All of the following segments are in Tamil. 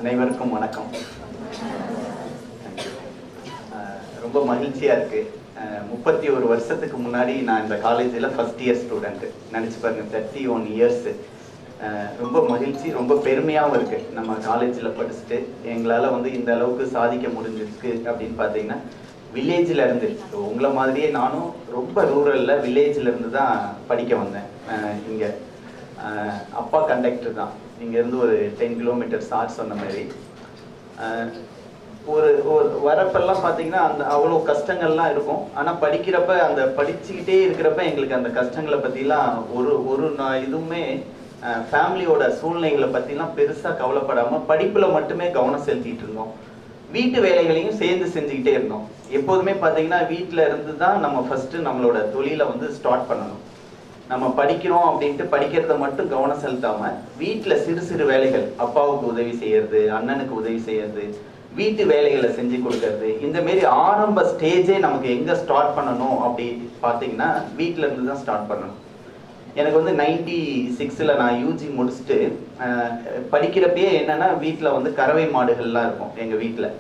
அனைவருக்கும் வணக்கம். ரொம்ப மகிழ்ச்சியாக இருக்குது. 31 வருஷத்துக்கு முன்னாடி நான் இந்த காலேஜில் ஃபஸ்ட் இயர் ஸ்டூடெண்ட்டு. நினச்சி பாருங்கள், 31 இயர்ஸு. ரொம்ப மகிழ்ச்சி, ரொம்ப பெருமையாகவும் இருக்குது. நம்ம காலேஜில் படிச்சுட்டு எங்களால் இந்த அளவுக்கு சாதிக்க முடிஞ்சிருக்கு அப்படின்னு பார்த்தீங்கன்னா, வில்லேஜில் இருந்து உங்களை மாதிரியே நானும் ரொம்ப ரூரலில் வில்லேஜில் இருந்து தான் படிக்க வந்தேன். இங்கே அப்பா கண்டக்டர் தான். இங்கேருந்து ஒரு 10 கிலோமீட்டர் சார் சொன்ன மாதிரி ஒரு வரப்பெல்லாம் பார்த்தீங்கன்னா அவ்வளோ கஷ்டங்கள்லாம் இருக்கும். ஆனால் படிக்கிறப்ப அந்த படிச்சுக்கிட்டே இருக்கிறப்ப எங்களுக்கு அந்த கஷ்டங்களை பற்றிலாம் ஒரு இதுவுமே ஃபேமிலியோட சூழ்நிலைகளை பற்றிலாம் பெருசாக கவலைப்படாமல் படிப்பில் மட்டுமே கவனம் செலுத்திட்டு இருந்தோம். வீட்டு வேலைகளையும் சேர்ந்து செஞ்சுக்கிட்டே இருந்தோம். எப்போதுமே பார்த்தீங்கன்னா வீட்டில் இருந்து தான் நம்ம ஃபஸ்ட்டு நம்மளோட தொழிலை ஸ்டார்ட் பண்ணணும். நம்ம படிக்கிறோம் அப்படின்ட்டு படிக்கிறத மட்டும் கவனம் செலுத்தாமல் வீட்டில் சிறு சிறு வேலைகள், அப்பாவுக்கு உதவி செய்யறது, அண்ணனுக்கு உதவி செய்யறது, வீட்டு வேலைகளை செஞ்சு கொடுக்கறது, இந்த மாரி ஆரம்ப ஸ்டேஜே நமக்கு எங்கே ஸ்டார்ட் பண்ணணும் அப்படி பார்த்தீங்கன்னா வீட்டில் இருந்து தான் ஸ்டார்ட் பண்ணணும். எனக்கு 96ல் நான் யூஜி முடிச்சுட்டு படிக்கிறப்பயே என்னென்னா வீட்டில் கறவை மாடுகள்லாம் இருக்கும். எங்கள் வீட்டில்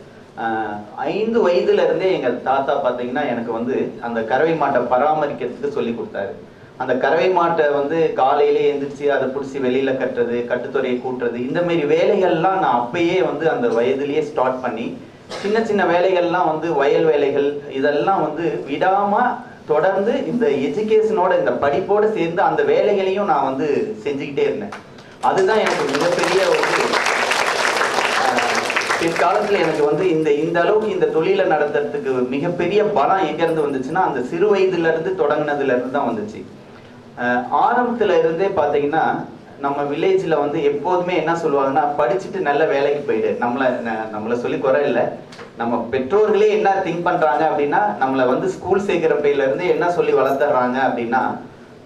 5 வயதுல இருந்தே எங்கள் தாத்தா பார்த்தீங்கன்னா எனக்கு அந்த கறவை மாட்டை பராமரிக்கிறதுக்கு சொல்லி கொடுத்தாரு. அந்த கறவை மாட்டை காலையிலே எழுந்திரிச்சு அதை பிடிச்சி வெளியில் கட்டுறது, கட்டுத்துறையை கூட்டுறது, இந்த மாரி வேலைகள்லாம் நான் அப்பயே அந்த வயதுலேயே ஸ்டார்ட் பண்ணி சின்ன சின்ன வேலைகள்லாம் வயல் வேலைகள் இதெல்லாம் விடாமல் தொடர்ந்து இந்த எஜுகேஷனோட இந்த படிப்போடு சேர்ந்து அந்த வேலைகளையும் நான் செஞ்சுக்கிட்டே இருந்தேன். அதுதான் எனக்கு மிகப்பெரிய பிற்காலத்தில் எனக்கு இந்த அளவுக்கு இந்த தொழிலை நடத்துறதுக்கு மிகப்பெரிய பலம் எங்கேருந்து வந்துச்சுன்னா அந்த சிறு வயதுலேருந்து தொடங்கினதுலேருந்து தான் வந்துச்சு. ஆரம்பத்தில் இருந்தே பார்த்தீங்கன்னா நம்ம வில்லேஜில் எப்போதுமே என்ன சொல்லுவாங்கன்னா, படிச்சுட்டு நல்ல வேலைக்கு போயிடு. நம்மளை சொல்லி குறை இல்லை, நம்ம பெற்றோர்களே என்ன திங்க் பண்ணுறாங்க அப்படின்னா, நம்மளை ஸ்கூல் சேர்க்குறப்பையிலேருந்து என்ன சொல்லி வளர்த்துறாங்க அப்படின்னா,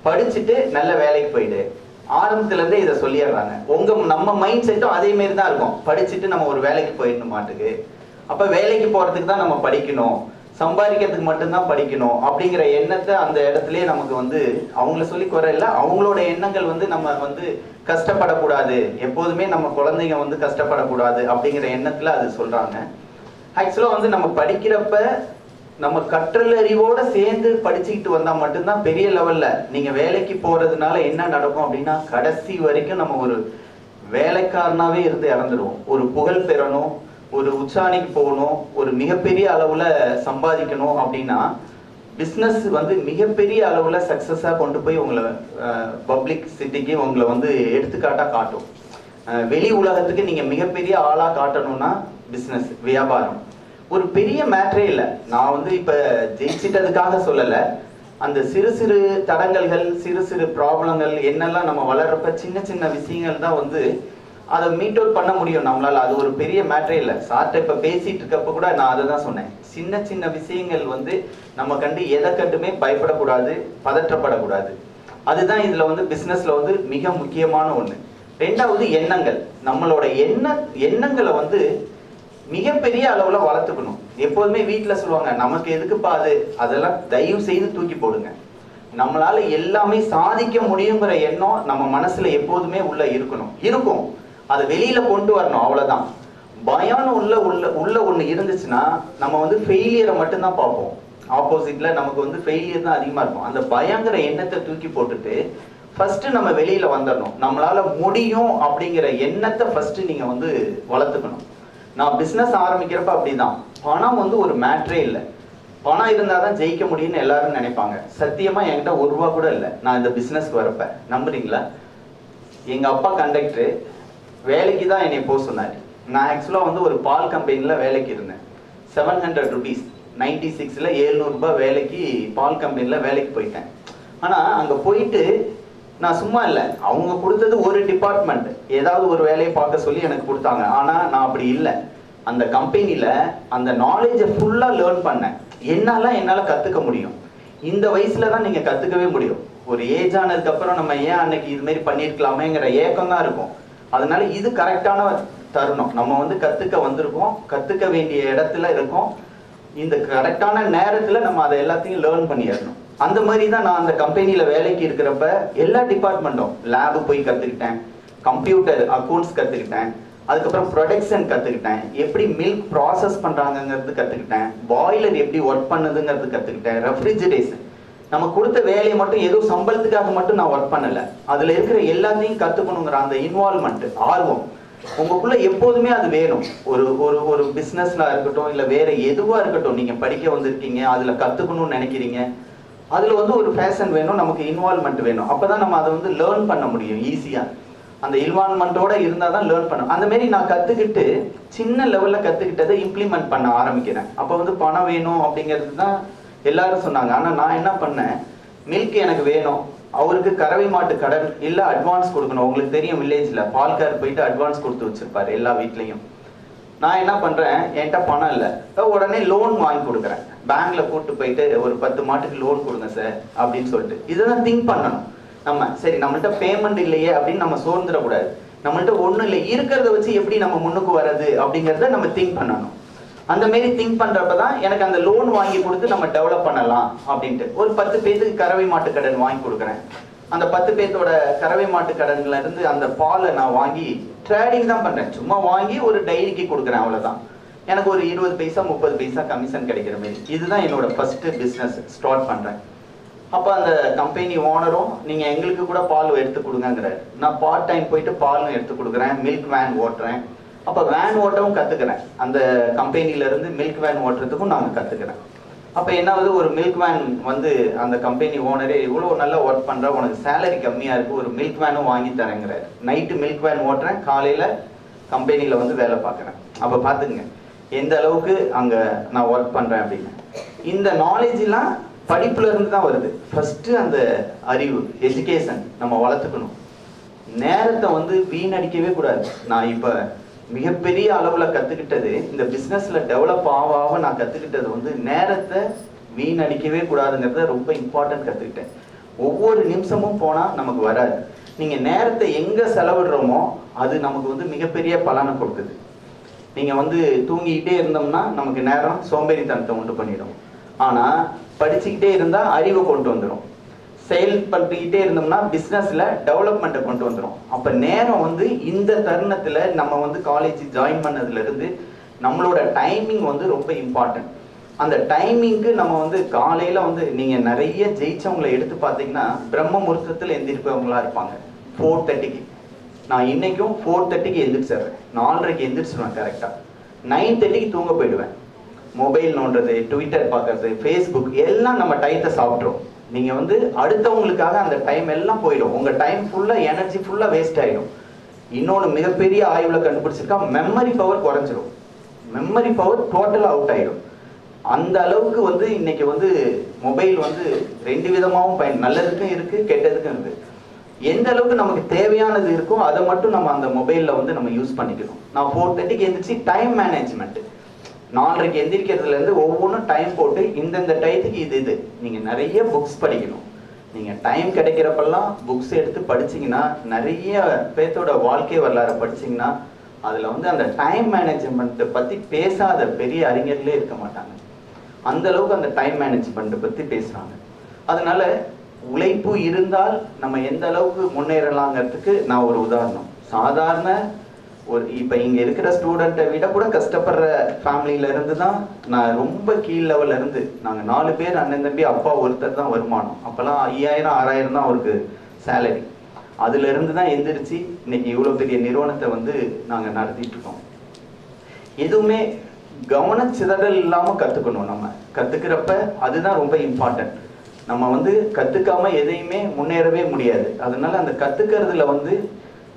படிச்சுட்டு நல்ல வேலைக்கு போயிடு. ஆரம்பத்துலேருந்தே இதை சொல்லிடுறாங்க. நம்ம மைண்ட் செட்டும் அதே மாரி தான் இருக்கும். படிச்சுட்டு நம்ம ஒரு வேலைக்கு போயிடணும் மாட்டுக்கு, அப்போ வேலைக்கு போகிறதுக்கு தான் நம்ம படிக்கணும், சம்பாதிக்கிறதுக்கு மட்டும்தான் படிக்கணும் அப்படிங்கிற எண்ணத்தை அந்த இடத்துலயே நமக்கு அவங்கள சொல்லி குறை இல்லை, அவங்களோட எண்ணங்கள் நம்ம கஷ்டப்படக்கூடாது, எப்போதுமே நம்ம குழந்தைங்க கஷ்டப்படக்கூடாது அப்படிங்கிற எண்ணத்துல அது சொல்றாங்க. ஆக்சுவலாக நம்ம படிக்கிறப்ப நம்ம கற்றல் அறிவோட சேர்ந்து படிச்சுக்கிட்டு வந்தா மட்டும்தான் பெரிய லெவல்ல நீங்க வேலைக்கு போறதுனால என்ன நடக்கும் அப்படின்னா, கடைசி வரைக்கும் நம்ம ஒரு வேலைக்காரனாவே இருந்து இறந்துடுவோம். ஒரு புகழ் பெறணும், ஒரு உச்சாணிக்கு போகணும், ஒரு மிகப்பெரிய அளவுல சம்பாதிக்கணும் அப்படின்னா பிஸ்னஸ் மிகப்பெரிய அளவுல சக்சஸா கொண்டு போய் உங்களை பப்ளிக் சிட்டிக்கு உங்களை எடுத்துக்காட்டா காட்டும். வெளி உலகத்துக்கு நீங்க மிகப்பெரிய ஆளா காட்டணும்னா பிஸ்னஸ், வியாபாரம் ஒரு பெரிய மேட்டரே இல்லை. நான் இப்ப ஜெயிச்சிட்டதுக்காக சொல்லலை. அந்த சிறு சிறு தடங்கல்கள், சிறு சிறு ப்ராப்ளங்கள் என்னெல்லாம் நம்ம வளர்றப்ப சின்ன சின்ன விஷயங்கள் தான் அதை மீட் அவுட் பண்ண முடியும் நம்மளால. அது ஒரு பெரிய மேட்டரே இல்லை. சார்ட்ட இப்ப பேசிட்டு இருக்கப்ப கூட நான் அதை தான் சொன்னேன். சின்ன சின்ன விஷயங்கள் நம்ம கண்டு எதை கண்டுமே பயப்படக்கூடாது, பதற்றப்படக்கூடாது. அதுதான் இதுல பிசினஸ்ல மிக முக்கியமான ஒண்ணு. ரெண்டாவது எண்ணங்கள். நம்மளோட எண்ணங்களை மிகப்பெரிய அளவுல வளர்த்துக்கணும். எப்போதுமே வீட்டுல சொல்லுவாங்க, நமக்கு எதுக்குப்பா அதெல்லாம் தயவு செய்து தூக்கி போடுங்க. நம்மளால எல்லாமே சாதிக்க முடியுங்கிற எண்ணம் நம்ம மனசுல எப்போதுமே இருக்கும். அதை வெளியில கொண்டு வரணும், அவ்வளவுதான். பயம் உள்ள ஒண்ணு இருந்துச்சுன்னா நம்ம ஃபெயிலியரை மட்டும்தான் பார்ப்போம். ஆப்போசிட்ல நமக்கு ஃபெயிலியர் தான் அதிகமா இருக்கும். அந்த பயங்கிற எண்ணத்தை தூக்கி போட்டுட்டு ஃபர்ஸ்ட் நம்ம வெளியில வந்துடணும். நம்மளால முடியும் அப்படிங்கிற எண்ணத்தை ஃபர்ஸ்ட் நீங்க வளர்த்துக்கணும். நான் பிசினஸ் ஆரம்பிக்கிறப்ப அப்படிதான். பணம் ஒரு மேட்டரே இல்லை. பணம் இருந்தால் தான் ஜெயிக்க முடியும்னு எல்லாரும் நினைப்பாங்க. சத்தியமா என்கிட்ட ₹1 கூட இல்லை நான் இந்த பிசினஸ்க்கு வரப்ப. நம்புறீங்களா? எங்க அப்பா கண்டக்டர், வேலைக்கு தான் என்னை போக சொன்னார். நான் ஆக்சுவலாக ஒரு பால் கம்பெனியில் வேலைக்கு இருந்தேன். ₹700 96ல் ₹700 வேலைக்கு பால் கம்பெனியில் வேலைக்கு போயிட்டேன். ஆனால் அங்கே போயிட்டு நான் சும்மா இல்லை, அவங்க கொடுத்தது ஒரு டிபார்ட்மெண்ட், ஏதாவது ஒரு வேலையை பார்க்க சொல்லி எனக்கு கொடுத்தாங்க. ஆனால் நான் அப்படி இல்லை. அந்த கம்பெனியில் அந்த நாலேஜை ஃபுல்லாக லேர்ன் பண்ணேன். என்னால் கற்றுக்க முடியும். இந்த வயசுல தான் நீங்கள் கற்றுக்கவே முடியும். ஒரு ஏஜ் ஆனதுக்கப்புறம் நம்ம ஏன் அன்னைக்கு இது மாதிரி பண்ணியிருக்கலாமேங்கிற ஏக்கம் தான் இருக்கும். அதனால இது கரெக்டான தருணம். நம்ம கற்றுக்க வந்திருக்கோம், கற்றுக்க வேண்டிய இடத்துல இருக்கோம். இந்த கரெக்டான நேரத்தில் நம்ம அதை எல்லாத்தையும் லேர்ன் பண்ணிடணும். அந்த மாதிரி தான் நான் அந்த கம்பெனியில் வேலைக்கு இருக்கிறப்ப எல்லா டிபார்ட்மெண்ட்டும் லேபு போய் கற்றுக்கிட்டேன், கம்ப்யூட்டர் அக்கௌண்ட்ஸ் கற்றுக்கிட்டேன், அதுக்கப்புறம் ப்ரொடக்ஷன் கற்றுக்கிட்டேன், எப்படி மில்க் ப்ராசஸ் பண்ணுறாங்கங்கிறது கற்றுக்கிட்டேன், பாய்லர் எப்படி ஒர்க் பண்ணுதுங்கிறது கற்றுக்கிட்டேன், ரெஃப்ரிஜரேஷன். நம்ம கொடுத்த வேலையை மட்டும் ஏதோ சம்பளத்துக்காக மட்டும் நான் ஒர்க் பண்ணலை, அதில் இருக்கிற எல்லாத்தையும் கற்றுக்கணுங்கிற அந்த இன்வால்மெண்ட், ஆர்வம் உங்களுக்குள்ள எப்போதுமே அது வேணும். ஒரு ஒரு ஒரு பிஸ்னஸ்ல இருக்கட்டும், இல்லை வேற எதுவாக இருக்கட்டும், நீங்கள் படிக்க வந்திருக்கீங்க, அதில் கற்றுக்கணும்னு நினைக்கிறீங்க, அதில் வந்து ஒரு ஃபேஷன் வேணும், நமக்கு இன்வால்மெண்ட் வேணும். அப்போ தான் நம்ம அதை வந்து லேர்ன் பண்ண முடியும் ஈஸியாக. அந்த இன்வால்மெண்ட்டோட இருந்தால் தான் லேர்ன் பண்ணணும். அந்த மாதிரி நான் கற்றுக்கிட்டு சின்ன லெவலில் கற்றுக்கிட்டதை இம்ப்ளிமெண்ட் பண்ண ஆரம்பிக்கிறேன். அப்போ வந்து பணம் வேணும் அப்படிங்கிறது தான் எல்லாரும் சொன்னாங்க. ஆனால் நான் என்ன பண்ணேன், மில்க் எனக்கு வேணும், அவருக்கு கறவை மாட்டு கடன் இல்லை அட்வான்ஸ் கொடுக்கணும். உங்களுக்கு தெரியும், வில்லேஜில் பால்கார் போயிட்டு அட்வான்ஸ் கொடுத்து வச்சிருப்பாரு எல்லா வீட்லேயும். நான் என்ன பண்ணுறேன், என்கிட்ட பணம் இல்லை, உடனே லோன் வாங்கி கொடுக்குறேன். பேங்க்ல கூப்பிட்டு போயிட்டு ஒரு 10 மாட்டுக்கு லோன் கொடுங்க சார் அப்படின்னு சொல்லிட்டு. இதெல்லாம் திங்க் பண்ணணும் நம்ம. சரி, நம்மள்ட்ட பேமெண்ட் இல்லையே அப்படின்னு நம்ம சோர்ந்துடக்கூடாது. நம்மள்ட்ட ஒன்றும் இல்லை, இருக்கிறத வச்சு எப்படி நம்ம முன்னுக்கு வர்றது அப்படிங்கிறத நம்ம திங்க் பண்ணணும். அந்த மாரி திங்க் பண்றப்ப தான் எனக்கு அந்த லோன் வாங்கி கொடுத்து நம்ம டெவலப் பண்ணலாம் அப்படின்ட்டு ஒரு 10 பேருக்கு கறவை மாட்டு கடன் வாங்கி கொடுக்குறேன். அந்த 10 பேர்த்தோட கறவை மாட்டு கடன்ல இருந்து அந்த பாலை நான் வாங்கி ட்ரேடிங் தான் பண்றேன். சும்மா வாங்கி ஒரு டைரிக்கு கொடுக்குறேன், அவ்வளவுதான். எனக்கு ஒரு 20 பைசா 30 பைசா கமிஷன் கிடைக்கிற மாதிரி. இதுதான் என்னோட ஃபர்ஸ்ட் பிஸ்னஸ் ஸ்டார்ட் பண்றேன். அப்போ அந்த கம்பெனி ஓனரும் நீங்க எங்களுக்கு கூட பால் எடுத்து கொடுங்கிறாரு. நான் பார்ட் டைம் போயிட்டு பாலும் எடுத்து கொடுக்குறேன், மில்க் வேன் ஓட்டுறேன். அப்போ வேன் ஓட்டவும் கற்றுக்கிறேன். அந்த கம்பெனிலேருந்து மில்க் வேன் ஓட்டுறதுக்கும் நாங்கள் கற்றுக்கிறேன். அப்போ என்னாவது, ஒரு மில்க் வேன் வந்து அந்த கம்பெனி ஓனரே இவ்வளோ நல்லா ஒர்க் பண்ணுற, உனக்கு சேலரி கம்மியாக இருக்குது, ஒரு மில்க் வேனும் வாங்கி தரேங்கிறார். நைட்டு மில்க் வேன் ஓட்டுறேன், காலையில் கம்பெனியில் வந்து வேலை பார்க்குறேன். அப்போ பார்த்துங்க எந்த அளவுக்கு அங்கே நான் ஒர்க் பண்ணுறேன் அப்படின்னு. இந்த நாலேஜெலாம் படிப்புல இருந்து தான் வருது. ஃபர்ஸ்ட் அந்த அறிவு, எஜுகேஷன் நம்ம வளர்த்துக்கணும். நேரத்தை வந்து வீணடிக்கவே கூடாது. நான் இப்போ மிகப்பெரிய அளவில் கற்றுக்கிட்டது, இந்த பிஸ்னஸில் டெவலப் ஆக நான் கற்றுக்கிட்டது வந்து நேரத்தை வீணடிக்கவே கூடாதுங்கிறத ரொம்ப இம்பார்ட்டன்ட் கற்றுக்கிட்டேன். ஒவ்வொரு நிமிஷமும் போனால் நமக்கு வராது. நீங்கள் நேரத்தை எங்கே செலவிடுறோமோ அது நமக்கு வந்து மிகப்பெரிய பலனை கொடுக்குது. நீங்கள் வந்து தூங்கிக்கிட்டே இருந்தோம்னா நமக்கு நேரம் சோம்பேறித்தனத்தை உண்டு பண்ணிடும். ஆனால் படிச்சுக்கிட்டே இருந்தால் அறிவை கொண்டு வந்துடும். செயல் பண்ணிக்கிட்டே இருந்தோம்னா பிஸ்னஸில் டெவலப்மெண்ட்டை கொண்டு வந்துடும். அப்போ நேரம் வந்து இந்த தருணத்தில் நம்ம வந்து காலேஜ் ஜாயின் பண்ணதுலேருந்து நம்மளோட டைமிங் வந்து ரொம்ப இம்பார்ட்டன்ட். அந்த டைமிங்க்கு நம்ம வந்து காலையில் வந்து நீங்கள் நிறைய ஜெயிச்சவங்களை எடுத்து பார்த்தீங்கன்னா பிரம்ம முகூர்த்தத்தில் எந்திரிப்பவங்களா இருப்பாங்க. 4:30க்கு. நான் இன்னைக்கும் 4:30க்கு எந்திரிச்சிடுறேன். 4:30க்கு எந்திரிச்சிடுவேன் கரெக்டாக. 9:30க்கு தூங்க போயிடுவேன். மொபைல் நோண்டுறது, ட்விட்டர் பார்க்கறது, ஃபேஸ்புக் எல்லாம் நம்ம டைத்தை சாப்பிட்றோம். நீங்கள் வந்து அடுத்தவங்களுக்காக அந்த டைம் எல்லாம் போயிடும். உங்கள் டைம் ஃபுல்லாக எனர்ஜி ஃபுல்லாக வேஸ்ட் ஆகிடும். இன்னொன்று மிகப்பெரிய ஆய்வில் கண்டுபிடிச்சிருக்கா, மெமரி பவர் குறைஞ்சிரும். மெமரி பவர் டோட்டலாக அவுட் ஆகிடும். அந்த அளவுக்கு வந்து இன்னைக்கு வந்து மொபைல் வந்து 2 விதமாகவும் நல்லதுக்கும் இருக்குது, கெட்டதுக்கும் இருக்குது. எந்த அளவுக்கு நமக்கு தேவையானது இருக்கோ அதை மட்டும் நம்ம அந்த மொபைலில் வந்து நம்ம யூஸ் பண்ணிக்கணும். நான் 4:30க்கு எந்திரிச்சு டைம் மேனேஜ்மெண்ட், 4:30க்கு எந்திரிக்கிறதுலேருந்து ஒவ்வொன்றும் டைம் போட்டு இந்தந்த டயத்துக்கு இது நீங்கள் நிறைய புக்ஸ் படிக்கணும். நீங்கள் டைம் கிடைக்கிறப்பெல்லாம் புக்ஸ் எடுத்து படிச்சிங்கன்னா, நிறைய பேர்த்தோட வாழ்க்கை வரலாறு படிச்சிங்கன்னா அதில் வந்து அந்த டைம் மேனேஜ்மெண்ட்டை பற்றி பேசாத பெரிய அறிஞர்களே இருக்க மாட்டாங்க. அந்த அளவுக்கு அந்த டைம் மேனேஜ்மெண்ட்டை பற்றி பேசுகிறாங்க. அதனால உழைப்பு இருந்தால் நம்ம எந்த அளவுக்கு முன்னேறலாங்கிறதுக்கு நான் ஒரு உதாரணம். சாதாரண ஒரு இப்போ இங்கே இருக்கிற ஸ்டூடெண்ட்டை விட கூட கஷ்டப்படுற ஃபேமிலியில இருந்து தான் நான் ரொம்ப கீழ் லெவலில் இருந்து, நாங்கள் 4 பேர் அண்ணன் தம்பி, அப்பா ஒருத்தர் தான் வருமானம். அப்போல்லாம் 5000 6000 தான் அவருக்கு சேலரி. அதுலேருந்து தான் எந்திரிச்சு இன்னைக்கு இவ்வளோ பெரிய நிறுவனத்தை வந்து நாங்கள் நடத்திட்டு இருக்கோம். எதுவுமே கவனச்சிதறல் இல்லாமல் கற்றுக்கணும். நம்ம கற்றுக்கிறப்ப அதுதான் ரொம்ப இம்பார்ட்டன்ட். நம்ம வந்து கற்றுக்காம எதையுமே முன்னேறவே முடியாது. அதனால அந்த கற்றுக்கிறதுல வந்து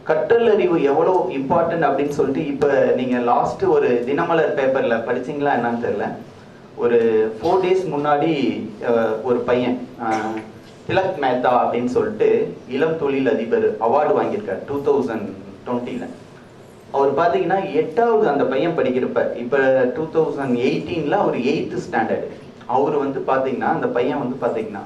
கற்றல் அறிவு எவ்வளோ இம்பார்ட்டன்ட் அப்படின்னு சொல்லிட்டு இப்போ நீங்கள் லாஸ்ட்டு ஒரு தினமலர் பேப்பரில் படிச்சிங்களா என்னன்னு தெரியல. ஒரு 4 days முன்னாடி ஒரு பையன் திலக் மேத்தா அப்படின்னு சொல்லிட்டு இளம் தொழில் அதிபர் அவார்டு வாங்கியிருக்கார் 2020. அவர் பார்த்தீங்கன்னா 8வது அந்த பையன் படிக்கிறப்ப, இப்போ 2018 அவர் 8th standard. அவர் வந்து பார்த்தீங்கன்னா அந்த பையன் வந்து பார்த்தீங்கன்னா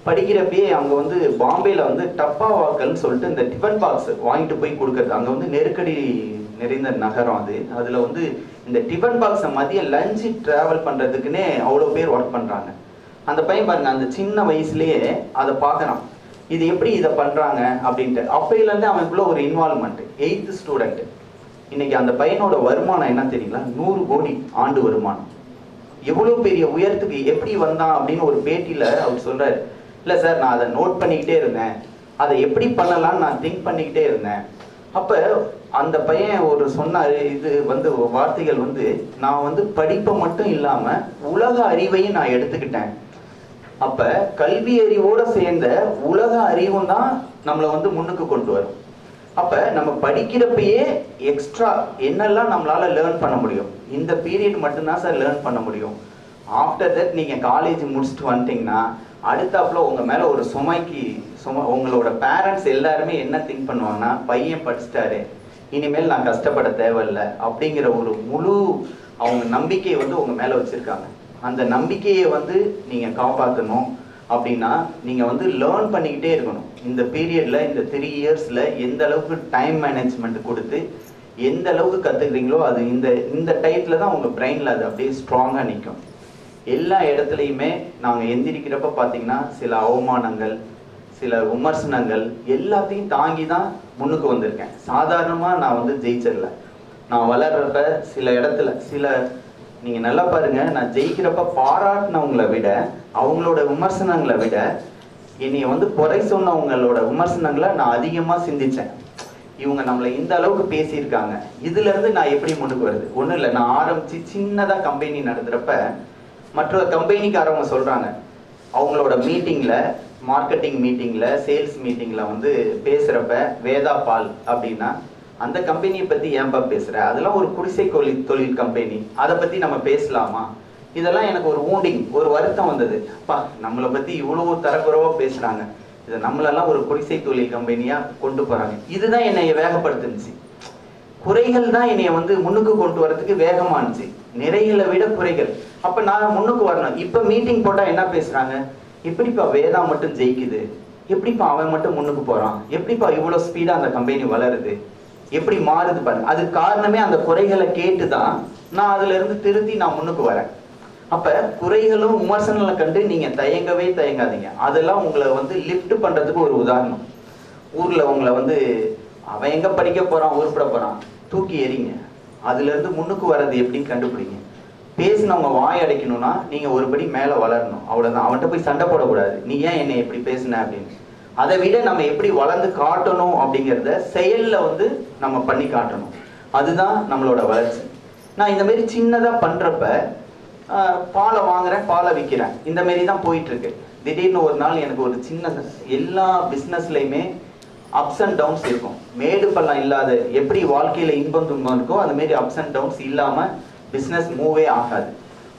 படிக்கிறப்பயே அங்கே வந்து பாம்பேயில் வந்து டப்பா வாக்கல்னு சொல்லிட்டு இந்த டிஃபன் பாக்ஸ் வாங்கிட்டு போய் கொடுக்கறது. அங்கே வந்து நெருக்கடி நிறைந்த நகரம் அது. அதில் வந்து இந்த டிஃபன் பாக்ஸை மதிய லஞ்சு ட்ராவல் பண்ணுறதுக்குன்னே அவ்வளோ பேர் ஒர்க் பண்ணுறாங்க. அந்த பையன் பாருங்க, அந்த சின்ன வயசுலேயே அதை பார்க்குறான், இது எப்படி இதை பண்ணுறாங்க அப்படின்ட்டு. அப்பையிலேருந்து அவனுக்குள்ள ஒரு இன்வால்மெண்ட். 8th student இன்னைக்கு அந்த பையனோட வருமானம் என்ன தெரியுங்களா? 100 கோடி ஆண்டு வருமானம். எவ்வளவு பெரிய உயரத்துக்கு எப்படி வந்தான் அப்படின்னு ஒரு பேட்டியில அவர் சொல்றாரு. இல்ல சார், நான் அதை நோட் பண்ணிக்கிட்டே இருந்தேன், அதை எப்படி பண்ணலாம்னு நான் திங்க் பண்ணிக்கிட்டே இருந்தேன். அப்ப அந்த பையன் ஒரு சொன்னாரு, இது வார்த்தைகள் நான் படிப்பை மட்டும் இல்லாம உலக அறிவையும் நான் எடுத்துக்கிட்டேன். அப்ப கல்வி அறிவோட சேர்ந்த உலக அறிவும் தான் நம்மளை முன்னுக்கு கொண்டு வரும். அப்ப நம்ம படிக்கிறப்பயே எக்ஸ்ட்ரா என்னெல்லாம் நம்மளால லேர்ன் பண்ண முடியும், இந்த பீரியட் மட்டும்தான் சார் லேர்ன் பண்ண முடியும். ஆஃப்டர் தட் நீங்க காலேஜ் முடிச்சுட்டு வந்துட்டீங்கன்னா அடுத்தாப்புல உங்க மேல ஒரு உங்களோட பேரண்ட்ஸ் எல்லாருமே என்ன திங்க் பண்ணுவாங்கன்னா, பையன் படிச்சுட்டாரு, இனிமேல் நான் கஷ்டப்பட தேவையில்லை அப்படிங்கிற ஒரு முழு அவங்க நம்பிக்கையை உங்க மேல வச்சிருக்காங்க. அந்த நம்பிக்கையை நீங்க காப்பாற்றணும் அப்படின்னா நீங்க லேர்ன் பண்ணிக்கிட்டே இருக்கணும். இந்த பீரியட்ல, இந்த 3 இயர்ஸ்ல எந்த அளவுக்கு டைம் மேனேஜ்மெண்ட் கொடுத்து எந்த அளவுக்கு கத்துக்கிறீங்களோ அது இந்த டைத்துல தான் உங்க பிரெயின்ல அது அப்படியே ஸ்ட்ராங்கா நிற்கும். எல்லா இடத்துலையுமே நாங்க எந்திரிக்கிறப்ப பாத்தீங்கன்னா சில அவமானங்கள், சில விமர்சனங்கள் எல்லாத்தையும் தாங்கி தான் முன்னுக்கு வந்திருக்கேன். சாதாரணமா நான் ஜெயிச்சிடல. நான் வளர்றப்ப சில இடத்துல நீங்க நல்லா பாருங்க, நான் ஜெயிக்கிறப்ப பாராட்டினவங்களை விட அவங்களோட விமர்சனங்களை விட என்னைய குறை சொன்னவங்களோட விமர்சனங்களை நான் அதிகமா சிந்திச்சேன். இவங்க நம்மளை இந்த அளவுக்கு பேசியிருக்காங்க, இதுல இருந்து நான் எப்படி முன்னுக்கு வருது? ஒண்ணும் இல்லை, நான் ஆரம்பிச்சு சின்னதா கம்பெனி நடத்துறப்ப மற்ற கம்பெனிக்காரவங்க சொல்றாங்க, அவங்களோட மீட்டிங்ல, மார்க்கெட்டிங் மீட்டிங்ல, சேல்ஸ் மீட்டிங்ல பேசுறப்ப, வேதா பால் அப்படின்னா அந்த கம்பெனியை பத்தி ஏன்பா பேசுற, அதெல்லாம் ஒரு குடிசை தொழில் கம்பெனி, அதை பத்தி நம்ம பேசலாமா? இதெல்லாம் எனக்கு ஒரு ஊண்டிங், ஒரு வருத்தம் வந்தது. அப்பா, நம்மளை பத்தி இவ்வளவு தரக்குறைவா பேசுறாங்க, இதை நம்மளெல்லாம் ஒரு குடிசை தொழில் கம்பெனியா கொண்டு போறாங்க. இதுதான் என்னைய வேகப்படுத்துச்சு. குறைகள் தான் என்னைய முன்னுக்கு கொண்டு வரதுக்கு வேகமானுச்சு, நிறைகளை விட குறைகள். அப்ப நான் முன்னுக்கு வரணும். இப்ப மீட்டிங் போட்டா என்ன பேசுறாங்க, எப்படிப்பா வேதா மட்டும் ஜெயிக்குது, எப்படிப்பா அவன் மட்டும் முன்னுக்கு போறான், எப்படிப்பா இவ்வளவு ஸ்பீடா அந்த கம்பெனி வளருது, எப்படி மாறுது பாருங்க. அதுக்கு காரணமே அந்த குறைகளை கேட்டுதான் நான் அதுல இருந்து திருத்தி நான் முன்னுக்கு வரேன். அப்ப குறைகளும் விமர்சனங்களை கண்டு நீங்க தயங்கவே தயங்காதீங்க. அதெல்லாம் உங்களை லிஃப்ட் பண்றதுக்கு ஒரு உதாரணம். ஊர்ல உங்களை அவன் எங்க படிக்க போறான், உருப்பட போறான், தூக்கி எறிங்க. அதுல இருந்து முன்னுக்கு வர்றது எப்படின்னு கண்டுபிடிங்க. பேசினவங்க வாய் அடைக்கணும்னா நீங்க ஒருபடி மேல வளரணும், அவ்வளவுதான். அவன்கிட்ட போய் சண்டை போடக்கூடாது, நீ ஏன் என்னை எப்படி பேசின அப்படின்னு. அதை விட நம்ம எப்படி வளர்ந்து காட்டணும் அப்படிங்கிறத செயல்ல நம்ம பண்ணி காட்டணும். அதுதான் நம்மளோட வளர்ச்சி. நான் இந்த மாதிரி சின்னதா பண்றப்ப பாலை வாங்குறேன், பாலை விற்கிறேன், இந்த மாதிரி தான் போயிட்டு இருக்கு. திடீர்னு ஒரு நாள் எனக்கு ஒரு சின்ன, எல்லா பிஸ்னஸ்லையுமே அப்ஸ் அண்ட் டவுன்ஸ் இருக்கும். மேடு பள்ளம் இல்லாத, எப்படி வாழ்க்கையில இன்பம் துன்பம் இருக்கோ அந்த மாதிரி அப்ஸ் அண்ட் டவுன்ஸ் இல்லாம பிஸ்னஸ் மூவே ஆகாது.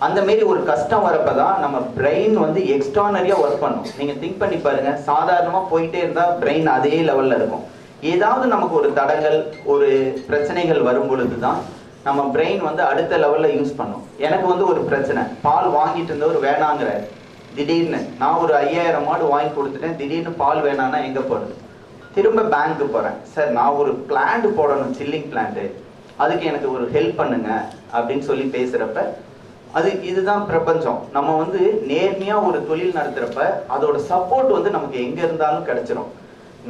அந்த மாதிரி ஒரு கஷ்டம் வரப்பதான் நம்ம பிரெயின் எக்ஸ்ட்ரானரியா ஒர்க் பண்ணும். நீங்க திங்க் பண்ணி பாருங்க, சாதாரணமா போயிட்டே இருந்தா பிரெயின் அதே லெவல்ல இருக்கும். ஏதாவது நமக்கு ஒரு தடங்கள், ஒரு பிரச்சனைகள் வரும் பொழுதுதான் நம்ம பிரெயின் அடுத்த லெவல்ல யூஸ் பண்ணும். எனக்கு ஒரு பிரச்சனை, பால் வாங்கிட்டு இருந்தவர் வேணாங்கிறாரு. திடீர்னு நான் ஒரு 5000 மாடு வாங்கி கொடுத்துட்டேன், திடீர்னு பால் வேணான்னா எங்க போறது? திரும்ப பேங்க்கு போறேன், சார் நான் ஒரு பிளான்ட் போடணும், சில்லிங் பிளான்ட், அதுக்கு எனக்கு ஒரு ஹெல்ப் பண்ணுங்க அப்படின்னு சொல்லி பேசுறப்ப இதுதான் பிரபஞ்சம். நம்ம நேர்மையா ஒரு தொழில் நடத்துறப்ப அதோட சப்போர்ட் நமக்கு எங்க இருந்தாலும் கிடைச்சிடும்.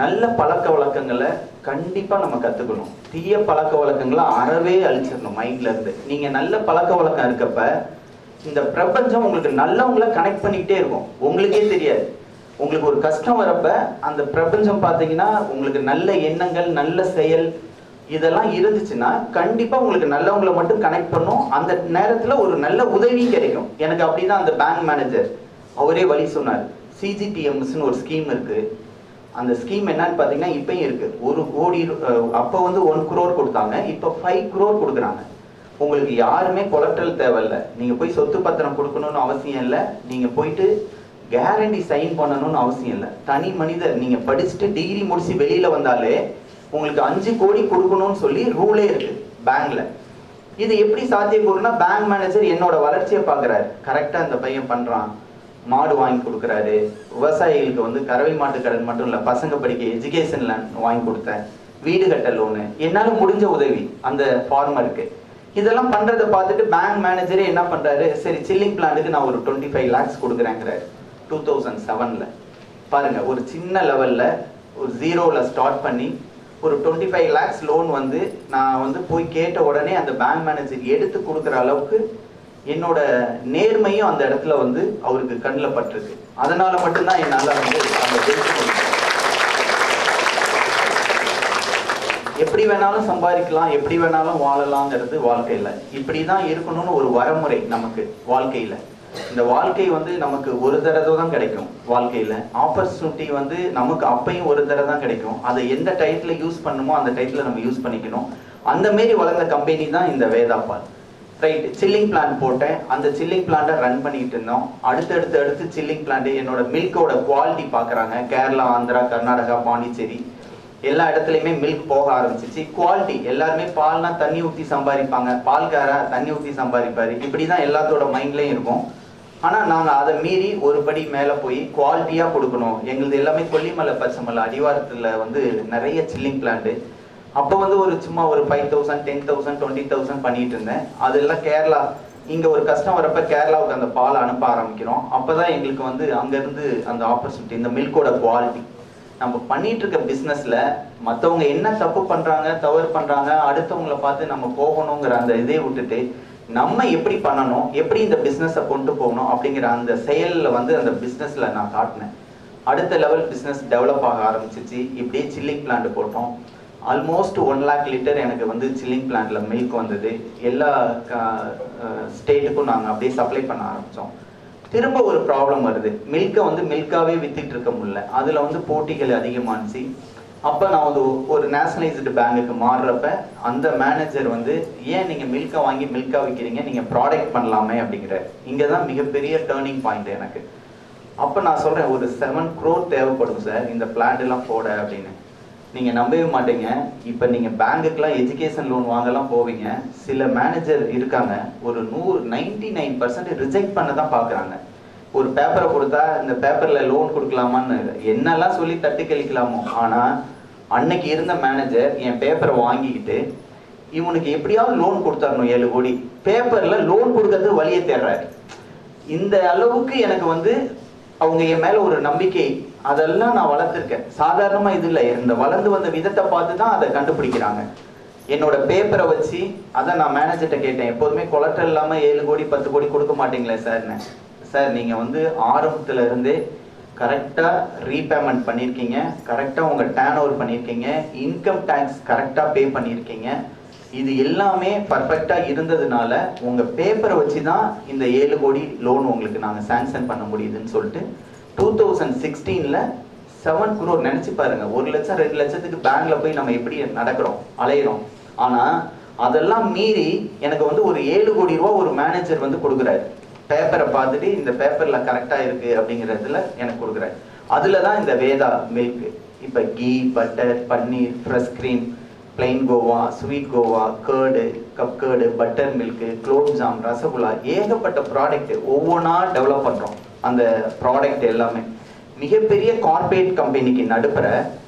நல்ல பழக்க வழக்கங்களை கண்டிப்பா நம்ம கத்துக்கணும். தீய பழக்க வழக்கங்களை அறவே அழிச்சிடணும் மைண்ட்ல இருந்து. நீங்க நல்ல பழக்க வழக்கம் இருக்கப்ப இந்த பிரபஞ்சம் உங்களுக்கு நல்லவங்களை கனெக்ட் பண்ணிக்கிட்டே இருக்கும், உங்களுக்கே தெரியாது. உங்களுக்கு ஒரு கஷ்டம் வரப்ப அந்த பிரபஞ்சம் பாத்தீங்கன்னா உங்களுக்கு நல்ல எண்ணங்கள், நல்ல செயல் இதெல்லாம் இருந்துச்சுன்னா கண்டிப்பா உங்களுக்கு நல்லவங்களை மட்டும் கனெக்ட் பண்ணும். அந்த நேரத்துல ஒரு நல்ல உதவி கிடைக்கும். எனக்கு அப்படிதான் அந்த பேங்க் மேனேஜர் அவரே வழி சொன்னார். CGTMSன்னு ஒரு ஸ்கீம் இருக்கு. அந்த ஸ்கீம் என்னன்னு பாத்தீங்கன்னா இப்பயும் இருக்கு. 1 கோடி, அப்ப 1 crore கொடுத்தாங்க, இப்ப 5 crore கொடுக்குறாங்க. உங்களுக்கு யாருமே கொலட்ரல் தேவையில்லை, நீங்க போய் சொத்து பத்திரம் கொடுக்கணும்னு அவசியம் இல்லை, நீங்க போயிட்டு கேரண்டி சைன் பண்ணணும்னு அவசியம் இல்லை. தனி மனிதர் நீங்க படிச்சுட்டு டிகிரி முடிச்சு வெளியில வந்தாலே உங்களுக்கு 5 கோடி கொடுக்கணும்னு சொல்லி ரூலே இருக்கு பேங்க்ல. இது எப்படி சாத்தியக்கூறுனா, பேங்க் மேனேஜர் என்னோட வளர்ச்சியை பாக்குறாரு, கரெக்டா இந்த பையன் பண்றான், மாடு வாங்கி கொடுக்குறாரு, விவசாயிகளுக்கு கறவை மாட்டு கடன் மட்டும் இல்ல, பசங்க படிக்க எஜுகேஷன் லோன் வாங்கி கொடுத்தேன், வீடு கட்ட லோனு, என்னால முடிஞ்ச உதவி அந்த ஃபார்மருக்கு. இதெல்லாம் பண்றதை பார்த்துட்டு பேங்க் மேனேஜரே என்ன பண்றாரு, சரி சில்லிங் பிளான்ட்டுக்கு நான் ஒரு 25 lakhs கொடுக்குறேங்கிறாரு 2007ல. பாருங்க, ஒரு சின்ன லெவல்ல ஒரு 0ல ஸ்டார்ட் பண்ணி ஒரு 25 lakhs லோன் வந்து நான் வந்து போய் கேட்ட உடனே அந்த பேங்க் மேனேஜர் எடுத்து கொடுக்குற அளவுக்கு என்னோட நேர்மையும் அந்த இடத்துல வந்து அவருக்கு கண்ணில் பட்டிருக்கு. அதனால மட்டும்தான் என்னால் வந்து அந்த எப்படி வேணாலும் சம்பாதிக்கலாம், எப்படி வேணாலும் வாழலாங்கிறது வாழ்க்கையில் இப்படி தான் இருக்கணும்னு ஒரு வரமுறை நமக்கு வாழ்க்கையில். இந்த வாழ்க்கை வந்து நமக்கு ஒரு தடவை தான் கிடைக்கும். வாழ்க்கையில் ஆப்பர்ச்சுனிட்டி வந்து நமக்கு அப்பையும் ஒரு தடவை தான் கிடைக்கும். அதை எந்த டைத்தில் யூஸ் பண்ணுமோ அந்த டைத்தில் நம்ம யூஸ் பண்ணிக்கணும். அந்த மாரி வளர்ந்த கம்பெனி தான் இந்த வேதாபால். ரைட், சில்லிங் பிளான்ட் போட்டேன். அந்த சில்லிங் பிளான்ட்டை ரன் பண்ணிட்டு இருந்தோம். அடுத்து சில்லிங் பிளான்ட் என்னோட மில்கோட குவாலிட்டி பார்க்குறாங்க. கேரளா, ஆந்திரா, கர்நாடகா, பாண்டிச்சேரி எல்லா இடத்துலையுமே மில்க் போக ஆரம்பிச்சிச்சு. குவாலிட்டி எல்லாருமே பால்னா தண்ணி ஊற்றி சம்பாதிப்பாங்க, பால்காரா தண்ணி ஊற்றி சம்பாதிப்பாரு, இப்படி தான் எல்லாத்தோட மைண்ட்லேயும் இருக்கும். ஆனால் நாங்கள் அதை மீறி ஒரு படி மேலே போய் குவாலிட்டியாக கொடுக்கணும். எங்களுது எல்லாமே கொல்லிமலை, பச்சைமலை அடிவாரத்தில் வந்து நிறைய சில்லிங் பிளான்ட்டு. அப்போ வந்து ஒரு சும்மா ஒரு 5,000, 10,000, 20,000 பண்ணிட்டு இருந்தேன். அதெல்லாம் கேரளா, இங்கே ஒரு கஷ்டம் வரப்போ கேரளாவுக்கு அந்த பாலை அனுப்ப ஆரம்பிக்கிறோம். அப்போ தான் எங்களுக்கு வந்து அங்கேருந்து அந்த ஆப்பர்ச்சுனிட்டி, இந்த மில்கோட குவாலிட்டி நம்ம பண்ணிட்டு இருக்க பிஸ்னஸில் மற்றவங்க என்ன தப்பு பண்ணுறாங்க, தவறு பண்ணுறாங்க, அடுத்தவங்களை பார்த்து நம்ம போகணுங்கிற அந்த இதை விட்டுட்டு நம்ம எப்படி பண்ணணும், எப்படி இந்த பிஸ்னஸை கொண்டு போகணும் அப்படிங்கிற அந்த செயலில் வந்து அந்த பிஸ்னஸில் நான் காட்டினேன். அடுத்த லெவல் பிஸ்னஸ் டெவலப் ஆக ஆரம்பிச்சிச்சு. இப்படியே சில்லிங் பிளான்ட் போட்டோம். ஆல்மோஸ்ட் 1 lakh லிட்டர் எனக்கு வந்து சில்லிங் பிளான்ட்டில் மில்க் வந்தது. எல்லா ஸ்டேட்டுக்கும் நாங்கள் அப்படியே சப்ளை பண்ண ஆரம்பித்தோம். திரும்ப ஒரு ப்ராப்ளம் வருது. மில்கை வந்து மில்காவே வித்துட்டு இருக்க முடியல. அதில் வந்து போட்டிகள் அதிகமானுச்சு. அப்போ நான் வந்து ஒரு நேஷனலைஸ்டு பேங்குக்கு மாறுறப்ப அந்த மேனேஜர் வந்து, ஏன் நீங்கள் மில்கை வாங்கி மில்கா விற்கிறீங்க, நீங்கள் ப்ராடக்ட் பண்ணலாமே அப்படிங்கிற. இங்கே தான் மிகப்பெரிய டேர்னிங் பாயிண்ட் எனக்கு. அப்போ நான் சொல்கிறேன், ஒரு 7 crore தேவைப்படும் சார் இந்த பிளான்ட்லாம் போட அப்படின்னு. நீங்கள் நம்பவே மாட்டீங்க. இப்போ நீங்கள் பேங்குக்கெலாம் எஜுகேஷன் லோன் வாங்கலாம் போவீங்க, சில மேனேஜர் இருக்காங்க ஒரு 99% ரிஜெக்ட் பண்ண தான் பார்க்குறாங்க. ஒரு பேப்பரை கொடுத்தா இந்த பேப்பரில் லோன் கொடுக்கலாமான்னு என்னெல்லாம் சொல்லி தட்டி கழிக்கலாமோ. ஆனால் அன்னைக்கு இருந்த மேனேஜர் என் பேப்பரை வாங்கிக்கிட்டு இவனுக்கு எப்படியாவது லோன் கொடுத்தாரணும் 7 கோடி, பேப்பரில் லோன் கொடுக்கறது வழியை தேடுறாரு. இந்த அளவுக்கு எனக்கு வந்து அவங்க என் மேலே ஒரு நம்பிக்கை, அதெல்லாம் நான் வளர்த்துருக்கேன். சாதாரணமாக இது இல்லை, இந்த வளர்ந்து வந்த விதத்தை பார்த்து தான் அதை கண்டுபிடிக்கிறாங்க. என்னோட பேப்பரை வச்சு அதை நான் மேனேஜர்கிட்ட கேட்டேன், எப்போதுமே கொலட்டர் இல்லாமல் 7 கோடி 10 கோடி கொடுக்க மாட்டீங்களே சார்னு. சார் நீங்கள் வந்து ஆரம்பத்தில் இருந்தே கரெக்டாக ரீபேமெண்ட் பண்ணியிருக்கீங்க, கரெக்டாக உங்கள் டேர்ன் ஓவர் பண்ணியிருக்கீங்க, இன்கம் டேக்ஸ் கரெக்டாக பே பண்ணியிருக்கீங்க, இது எல்லாமே பர்ஃபெக்டாக இருந்ததுனால உங்கள் பேப்பரை வச்சு தான் இந்த 7 கோடி லோன் உங்களுக்கு நாங்கள் சாங்ஷன் பண்ண முடியுதுன்னு சொல்லிட்டு 2016 7 crore நினச்சி பாருங்க. 1 லட்சம் 2 லட்சத்துக்கு பேங்க்ல போய் நம்ம எப்படி நடக்கிறோம், அலையிறோம். ஆனால் அதெல்லாம் மீறி எனக்கு வந்து ஒரு 7 கோடி ரூபா ஒரு மேனேஜர் வந்து கொடுக்குறாரு. பேப்பரை பார்த்துட்டு இந்த பேப்பரில் கரெக்டாக இருக்குது அப்படிங்கிறதுல எனக்கு கொடுக்குறாரு. அதில் தான் இந்த வேதா மில்க், இப்போ ghee, butter, paneer, fresh cream, plain khoa, sweet khoa, curd, cup curd, butter milk, gulab jamun, rasgulla, ஏகப்பட்ட ப்ராடக்ட் ஒவ்வொன்றா டெவலப் பண்ணுறோம். அந்த ப்ராடக்ட் எல்லாமே மிகப்பெரிய கார்பரேட் கம்பெனிக்கு நடுப்புற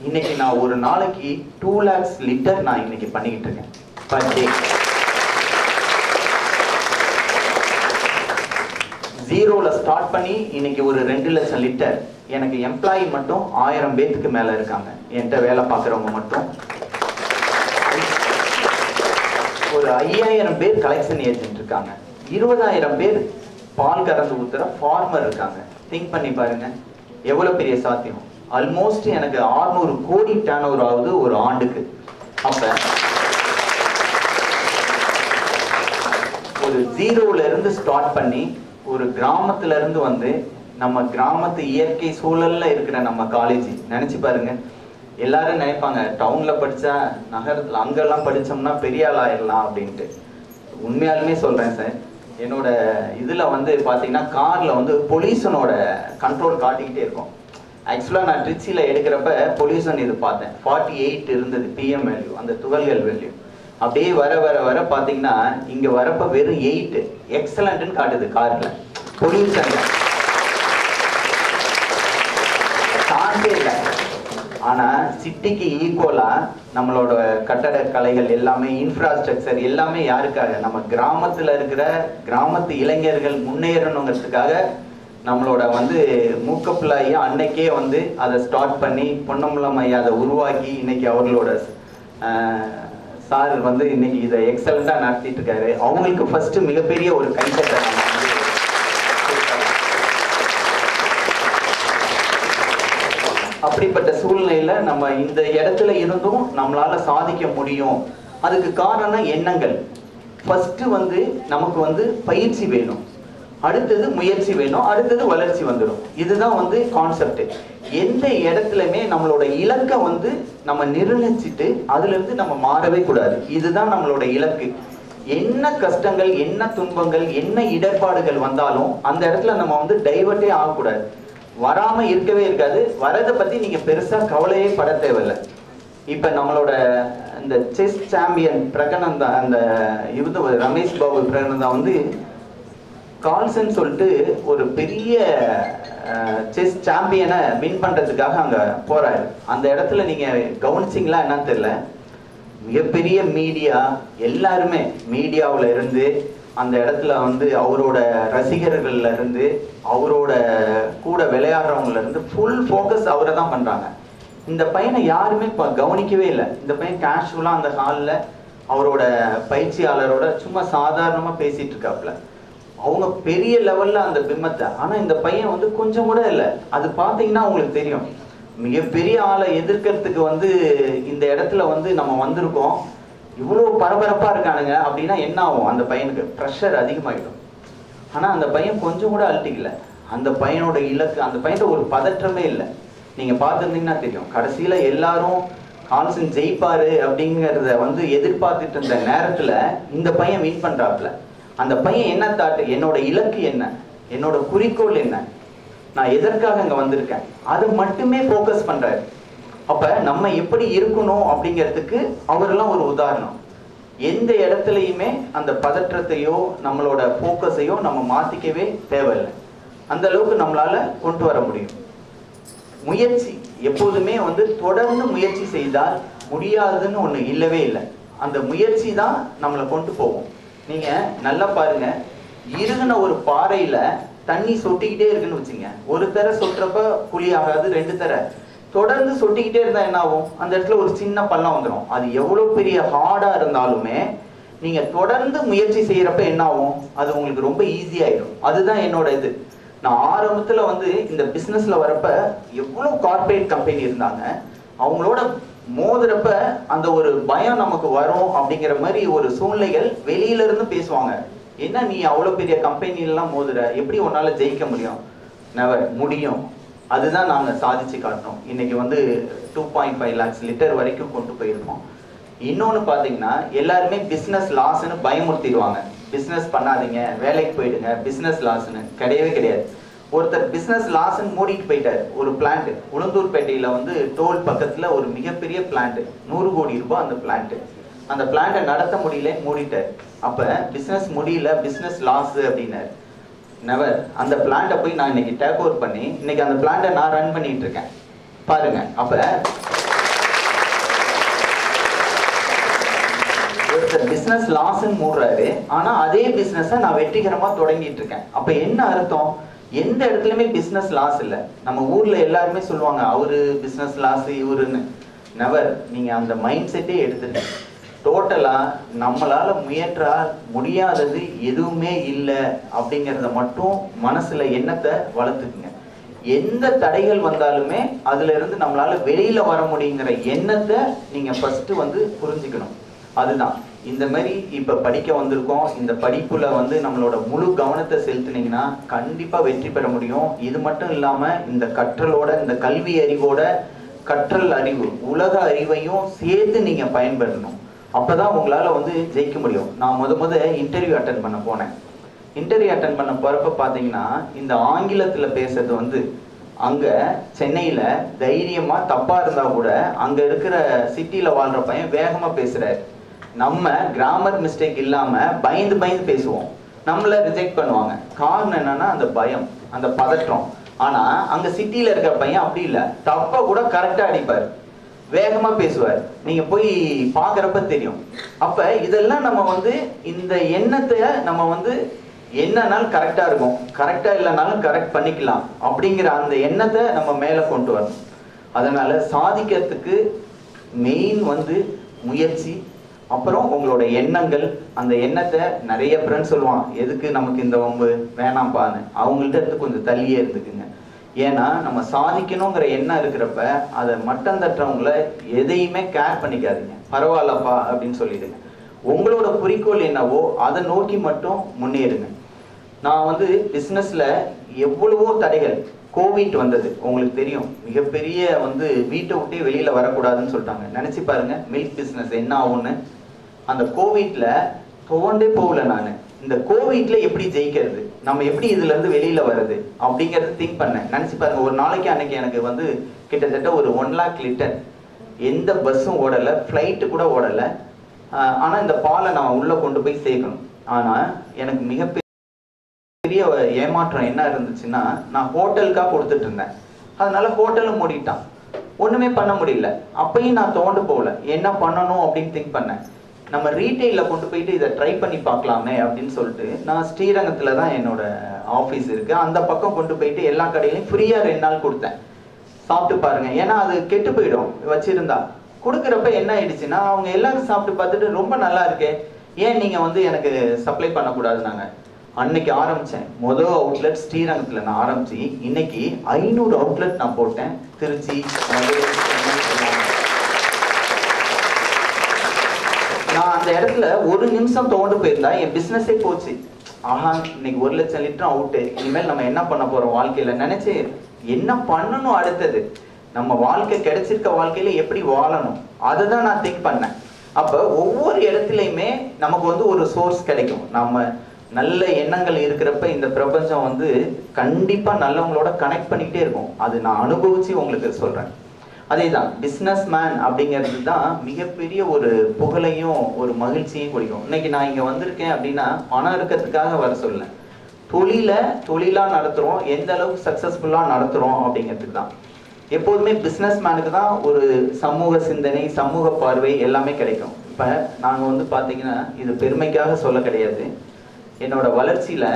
இன்னைக்கு நான் ஒரு நாளைக்கு 2 lakhs லிட்டர் நான் இன்னைக்கு பண்ணிக்கிட்டு இருக்கேன் பர் டே. 0ல ஸ்டார்ட் பண்ணி இன்னைக்கு ஒரு 2 லட்சம் லிட்டர். எனக்கு எம்ப்ளாயி மட்டும் 1000 பேத்துக்கு மேல இருக்காங்க. என்கிட்ட வேலை பார்க்குறவங்க மட்டும் ஒரு 5000 பேர் கலெக்ஷன் ஏஜென்ட் இருக்காங்க. 20,000 பேர் பால் கறந்து ஊத்துற ஃபார்மர் இருக்காங்க. திங்க் பண்ணி பாருங்க எவ்வளவு பெரிய சாத்தியம். ஆல்மோஸ்ட் எனக்கு 600 கோடி டர்ன் ஓவர் ஆகுது ஒரு ஆண்டுக்கு. அப்ப ஒரு 0ல இருந்து ஸ்டார்ட் பண்ணி ஒரு கிராமத்துல இருந்து வந்து நம்ம கிராமத்து இயற்கை சூழல்ல இருக்கிற நம்ம காலேஜ் நினைச்சு பாருங்க. எல்லாரும் நினைப்பாங்க டவுன்ல படிச்சா நகரத்துல அங்கெல்லாம் படிச்சோம்னா பெரிய ஆள் ஆயிடலாம் அப்படின்ட்டு. உண்மையாலுமே சொல்றேன் சார், என்னோட இதுல வந்து பாத்தீங்கன்னா கார்ல வந்து பொல்யூஷனோட கண்ட்ரோல் காட்டிக்கிட்டே இருக்கும். ஆக்சுவலா நான் ட்ரிச்சில எடுக்கிறப்ப பொல்யூஷன் இது பார்த்தேன் 48 இருந்தது PM வேல்யூ, அந்த துகள்கள் வேல்யூ. அப்படியே வர வர வர பாத்தீங்கன்னா இங்க வரப்ப வெறும் 8 எக்ஸலண்ட்னு காட்டுது கார்ல. பொல்யூஷன் சான்ஸே இல்லை. ஆனா சிட்டிக்கு ஈக்குவலா நம்மளோட கட்டட கலைகள் எல்லாமே, இன்ஃப்ராஸ்ட்ரக்சர் எல்லாமே யாருக்காக? நம்ம கிராமத்துல இருக்கிற கிராமத்து இளைஞர்கள் முன்னேறணுங்கிறதுக்காக நம்மளோட வந்து மூக்கப்பிள்ளையா அன்னைக்கே வந்து அதை ஸ்டார்ட் பண்ணி பொன்னம்பலம் ஐயா அதை உருவாக்கி இன்னைக்கு அவர்களோட சார் வந்து இன்னைக்கு இதை எக்ஸலண்டா நடத்திட்டு இருக்காரு. அவங்களுக்கு ஃபர்ஸ்ட் மிகப்பெரிய ஒரு கைத்தட்டை அப்படிப்பட்ட சூழ்நிலையில நம்ம இந்த இடத்துல இருந்தும் நம்மளால சாதிக்க முடியும். அதுக்கு காரணம் எண்ணங்கள். ஃபர்ஸ்ட் வந்து நமக்கு வந்து பயிற்சி வேணும், அடுத்தது முயற்சி வேணும், அடுத்தது வளர்ச்சி வந்துடும். இதுதான் வந்து கான்செப்ட். எந்த இடத்துலயுமே நம்மளோட இலக்கை வந்து நம்ம நிர்ணயிச்சுட்டு அதுல இருந்து நம்ம மாறவே கூடாது. இதுதான் நம்மளோட இலக்கு. என்ன கஷ்டங்கள், என்ன துன்பங்கள், என்ன இடர்பாடுகள் வந்தாலும் அந்த இடத்துல நம்ம வந்து டைவர்ட்டே ஆகக்கூடாது. வராம இருக்கவே இருக்காது. வரதை பத்தி நீங்க பெருசா கவலையே பட தேவையில்லை. இப்ப நம்மளோட இந்த செஸ் சாம்பியன் பிரகனந்தா, அந்த இவரு ரமேஷ் பாபு பிரகனந்தா வந்து கால்சன் சொல்லிட்டு ஒரு பெரிய செஸ் சாம்பியனை வின் பண்றதுக்காக அங்க போறாரு. அந்த இடத்துல நீங்க கவனிச்சிங்களா என்னன்னு தெரியல, மிகப்பெரிய மீடியா எல்லாருமே, மீடியாவுல இருந்து அந்த இடத்துல வந்து அவரோட ரசிகர்கள்ல இருந்து அவரோட கூட விளையாடுறவங்கல இருந்து ஃபுல் ஃபோக்கஸ் அவரை தான் பண்றாங்க. இந்த பையனை யாருமே கவனிக்கவே இல்லை. இந்த பையன் கேஷுவலா அந்த ஹாலில் அவரோட பயிற்சியாளரோட சும்மா சாதாரணமா பேசிட்டு இருக்காப்புல. அவங்க பெரிய லெவல்ல அந்த பிம்பத்தை, ஆனா இந்த பையன் வந்து கொஞ்சம் கூட இல்லை. அது பார்த்தீங்கன்னா உங்களுக்கு தெரியும், மிகப்பெரிய ஆளை எதிர்க்கிறதுக்கு வந்து இந்த இடத்துல வந்து நம்ம வந்திருக்கோம். இவ்வளவு பரபரப்பா இருக்கானுங்க அப்படின்னா என்ன ஆகும்? அந்த பையனுக்கு ப்ரெஷர் அதிகமாயிடும். ஆனா அந்த பையன் கொஞ்சம் கூட அழட்டிக்கல. அந்த பையனோட இலக்கு, அந்த பையனோட ஒரு பதற்றமே இல்லை. நீங்க பார்த்துருந்தீங்கன்னா தெரியும், கடைசியில எல்லாரும் கால்சன் ஜெயிப்பாரு அப்படிங்கிறத வந்து எதிர்பார்த்துட்டு இருந்த நேரத்துல இந்த பையன் வின் பண்றாப்புல. அந்த பையன் என்ன தாட்டு, என்னோட இலக்கு என்ன, என்னோட குறிக்கோள் என்ன, நான் எதற்காக அங்க வந்திருக்கேன், அது மட்டுமே ஃபோக்கஸ் பண்றாரு. அப்ப நம்ம எப்படி இருக்கணும் அப்படிங்கிறதுக்கு அவரெல்லாம் ஒரு உதாரணம். எந்த இடத்துலையுமே அந்த பதற்றத்தையோ நம்மளோட ஃபோக்கஸையோ நம்ம மாத்திக்கவே தேவையில்லை. அந்த அளவுக்கு நம்மளால கொண்டு வர முடியும். முயற்சி எப்போதுமே வந்து தொடர்ந்து முயற்சி செய்தால் முடியாதுன்னு ஒண்ணு இல்லவே இல்லை. அந்த முயற்சி தான் நம்மளை கொண்டு போகும். நீங்க நல்லா பாருங்க, இருகுன ஒரு பாறையில தண்ணி சொட்டிக்கிட்டே இருக்குன்னு வச்சுங்க. ஒரு தர சொட்டுறப்ப குழி ஆகாது, ரெண்டு தர தொடர்ந்து சொட்டிக்கிட்டே இருந்தா என்ன ஆகும்? அந்த இடத்துல ஒரு சின்ன பள்ளம் வந்துடும். அது எவ்வளவு பெரிய ஹார்டா இருந்தாலுமே நீங்க தொடர்ந்து முயற்சி செய்யறப்ப என்ன ஆகும்? அது உங்களுக்கு ரொம்ப ஈஸியாயிடும். அதுதான் என்னோட இது. நான் ஆரம்பத்துல வந்து இந்த பிசினஸ்ல வரப்ப எவ்வளவு கார்பரேட் கம்பெனி இருந்தாங்க, அவங்களோட மோதுறப்ப அந்த ஒரு பயம் நமக்கு வரும். அப்படிங்கிற மாதிரி ஒரு சூழ்நிலைகள் வெளியில இருந்து பேசுவாங்க. என்ன நீ அவ்வளவு பெரிய கம்பெனிலாம் மோதுற, எப்படி உன்னால ஜெயிக்க முடியும்? நெவர் முடியும். அதுதான் நாங்க சாதிச்சு காட்டணும். இன்னைக்கு வந்து 2.5 lakhs லிட்டர் வரைக்கும் கொண்டு போயிருக்கோம். இன்னொன்னு பாத்தீங்கன்னா, எல்லாருமே பிசினஸ் லாஸ்ன்னு பயமுறுத்திடுவாங்க. பிசினஸ் பண்ணாதீங்க, வேலைக்கு போயிடுங்க, பிசினஸ் லாஸ்ன்னு. கிடையவே கிடையாது. ஒருத்தர் பிசினஸ் லாஸ்ன்னு மூடிட்டு போயிட்டாரு. ஒரு பிளான்ட் உளுந்தூர்பேட்டையில வந்து டோல் பக்கத்துல ஒரு மிகப்பெரிய பிளான்ட், 100 கோடி ரூபாய் அந்த பிளான்ட். அந்த பிளான்ட்டை நடத்த முடியல, மூடிட்டாரு. அப்ப பிசினஸ் முடியல, பிசினஸ் லாஸ் அப்படின்னாரு. நெவர். அந்த பிளான்ட்டை போய் நான் இன்னைக்கு டேக் ஓவர் பண்ணி இன்னைக்கு அந்த பிளான்ட்டை நான் ரன் பண்ணிட்டு இருக்கேன் பாருங்க. அப்ப ஒருத்தர் பிசினஸ் லாஸ்ன்னு மூடுறாரு, ஆனா அதே பிசினஸை நான் வெற்றிகரமா தொடங்கிட்டு இருக்கேன். அப்ப என்ன அர்த்தம்? எந்த இடத்துலயுமே பிசினஸ் லாஸ் இல்லை. நம்ம ஊர்ல எல்லாருமே சொல்லுவாங்க அவரு பிசினஸ் லாஸ் இவருன்னு. நெவர். நீங்க அந்த மைண்ட் செட்டே எடுத்துருங்க. டோட்டலா நம்மளால முயற்ற முடியாதது எதுவுமே இல்லை அப்படிங்கிறத மட்டும் மனசுல எண்ணத்தை வளர்த்துக்குங்க. எந்த தடைகள் வந்தாலுமே அதுல இருந்து நம்மளால வெளியில வர முடியுங்கிற எண்ணத்தை நீங்க ஃபர்ஸ்ட் வந்து புரிஞ்சுக்கணும். அதுதான் இந்த மாதிரி இப்ப படிக்க வந்திருக்கோம். இந்த படிப்புல வந்து நம்மளோட முழு கவனத்தை செலுத்தினீங்கன்னா கண்டிப்பா வெற்றி பெற முடியும். இது மட்டும் இல்லாம இந்த கற்றலோட, இந்த கல்வி அறிவோட கற்றல் அறிவு, உலக அறிவையும் சேர்த்து நீங்க பயன்பெறணும். அப்பதான் உங்களால வந்து ஜெயிக்க முடியும். நான் முத இன்டர்வியூ அட்டன் பண்ண போனேன். இன்டர்வியூ அட்டன் பண்ண போறப்ப பாத்தீங்கன்னா, இந்த ஆங்கிலத்துல பேசுறது வந்து அங்க சென்னையில தைரியமா தப்பா இருந்தா கூட அங்க இருக்கிற சிட்டில வாழ்ற பையன் வேகமா பேசுறாரு. நம்ம கிராமர் மிஸ்டேக் இல்லாம பயந்து பயந்து பேசுவோம். நம்மள ரிஜெக்ட் பண்ணுவாங்க. காரணம் என்னன்னா அந்த பயம், அந்த பதற்றம். ஆனா அங்க சிட்டில இருக்கிற பையன் அப்படி இல்லை, தப்பா கூட கரெக்டா அடிப்பாரு, வேகமா பேசுவார். நீங்க போய் பாக்குறப்ப தெரியும். அப்ப இதெல்லாம் நம்ம வந்து இந்த எண்ணத்தை நம்ம வந்து என்னன்னாலும் கரெக்டா இருக்கும், கரெக்டா இல்லைனாலும் கரெக்ட் பண்ணிக்கலாம் அப்படிங்கிற அந்த எண்ணத்தை நம்ம மேல கொண்டு வரணும். அதனால சாதிக்கிறதுக்கு மெயின் வந்து முயற்சி, அப்புறம் உங்களோட எண்ணங்கள். அந்த எண்ணத்தை நிறைய ஃப்ரெண்ட்ஸ் சொல்லுவான், எதுக்கு நமக்கு இந்த வம்பு வேணாம்ப்பான்னு. அவங்கள்ட்ட இருந்து கொஞ்சம் தள்ளியே இருந்துக்குங்க. ஏன்னா நம்ம சாதிக்கணுங்கிற எண்ணம் இருக்கிறப்ப அதை மட்டம் தட்டுறவங்கள எதையுமே கேர் பண்ணிக்காதீங்க. பரவாயில்லப்பா அப்படின்னு சொல்லிடுங்க. உங்களோட குறிக்கோள் என்னவோ அதை நோக்கி மட்டும் முன்னேறுங்க. நான் வந்து பிஸ்னஸ்ல எவ்வளவோ தடைகள், கோவிட் வந்தது உங்களுக்கு தெரியும், மிகப்பெரிய வந்து வீட்டை விட்டே வெளியில வரக்கூடாதுன்னு சொல்லிட்டாங்க. நினைச்சு பாருங்க மில்க் பிஸ்னஸ் என்ன ஆகும்னு. அந்த கோவிட்ல துவண்டே போகல. நான் இந்த கோவிட்ல எப்படி ஜெயிக்கிறது, நம்ம எப்படி இதுல இருந்து வெளியில வருது அப்படிங்கறது திங்க் பண்ணேன். நினைச்சு பாருங்க, ஒரு நாளைக்கு அன்னைக்கு எனக்கு வந்து கிட்டத்தட்ட ஒரு 1 lakh லிட்டர், எந்த பஸ்ஸும் ஓடல, ஃப்ளைட்டு கூட ஓடல. ஆனா இந்த பாலை நான் உள்ள கொண்டு போய் சேர்க்கணும். ஆனா எனக்கு மிகப்பெரிய ஏமாற்றம் என்ன இருந்துச்சுன்னா, நான் ஹோட்டலுக்காக கொடுத்துட்டு இருந்தேன். அதனால ஹோட்டலும் மூடிட்டான், ஒண்ணுமே பண்ண முடியல. அப்பயும் நான் தோண்டு போகல, என்ன பண்ணணும் அப்படின்னு திங்க் பண்ணேன். நம்ம ரீட்டைல கொண்டு போயிட்டு இதை ட்ரை பண்ணி பார்க்கலாமே அப்படின்னு சொல்லிட்டு, நான் ஸ்ரீரங்கத்துல தான் என்னோட ஆஃபீஸ் இருக்கு, அந்த பக்கம் கொண்டு போயிட்டு எல்லா கடையிலையும் ஃப்ரீயா 2 நாள் கொடுத்தேன். சாப்பிட்டு பாருங்க. ஏன்னா அது கெட்டு போயிடும் வச்சிருந்தா. கொடுக்குறப்ப என்ன ஆயிடுச்சுன்னா, அவங்க எல்லாரும் சாப்பிட்டு பார்த்துட்டு ரொம்ப நல்லா இருக்கே, ஏன் நீங்க வந்து எனக்கு சப்ளை பண்ணக்கூடாதுன்னாங்க. அன்னைக்கு ஆரம்பிச்சேன். முதல் அவுட்லெட் ஸ்ரீரங்கத்துல நான் ஆரம்பிச்சு இன்னைக்கு 500 அவுட்லெட் நான் போட்டேன். திருச்சி, நான் அந்த இடத்துல ஒரு நிமிஷம் தோண்டு போயிருந்தா என் பிசினஸே போச்சு. ஆஹா, இன்னைக்கு 1 லட்சம் லிட்டர் அவுட்டு, இனிமேல் நம்ம என்ன பண்ண போறோம் வாழ்க்கையில நினைச்சு என்ன பண்ணணும், அடுத்தது நம்ம வாழ்க்கை கிடைச்சிருக்க வாழ்க்கையில எப்படி வாழணும், அதை தான் நான் திங்க் பண்ணேன். அப்ப ஒவ்வொரு இடத்துலையுமே நமக்கு வந்து ஒரு சோர்ஸ் கிடைக்கும். நம்ம நல்ல எண்ணங்கள் இருக்கிறப்ப இந்த பிரபஞ்சம் வந்து கண்டிப்பா நல்லவங்களோட கனெக்ட் பண்ணிக்கிட்டே இருக்கும். அது நான் அனுபவிச்சு உங்களுக்கு சொல்றேன். அதே தான் பிஸ்னஸ் மேன் அப்படிங்கிறது தான் மிகப்பெரிய ஒரு புகழையும் ஒரு மகிழ்ச்சியும் கொடுக்கும். இன்னைக்கு நான் இங்க வந்திருக்கேன் அப்படின்னா பணம் இருக்கிறதுக்காக வர சொல்ல, தொழிலா நடத்துறோம், எந்த அளவுக்கு சக்சஸ்ஃபுல்லா நடத்துறோம் அப்படிங்கிறதுக்கு தான். எப்போதுமே பிஸ்னஸ் மேனுக்கு தான் ஒரு சமூக சிந்தனை, சமூக பார்வை எல்லாமே கிடைக்கும். இப்ப நாங்க வந்து பாத்தீங்கன்னா, இது பெருமைக்காக சொல்ல கிடையாது, என்னோட வளர்ச்சியில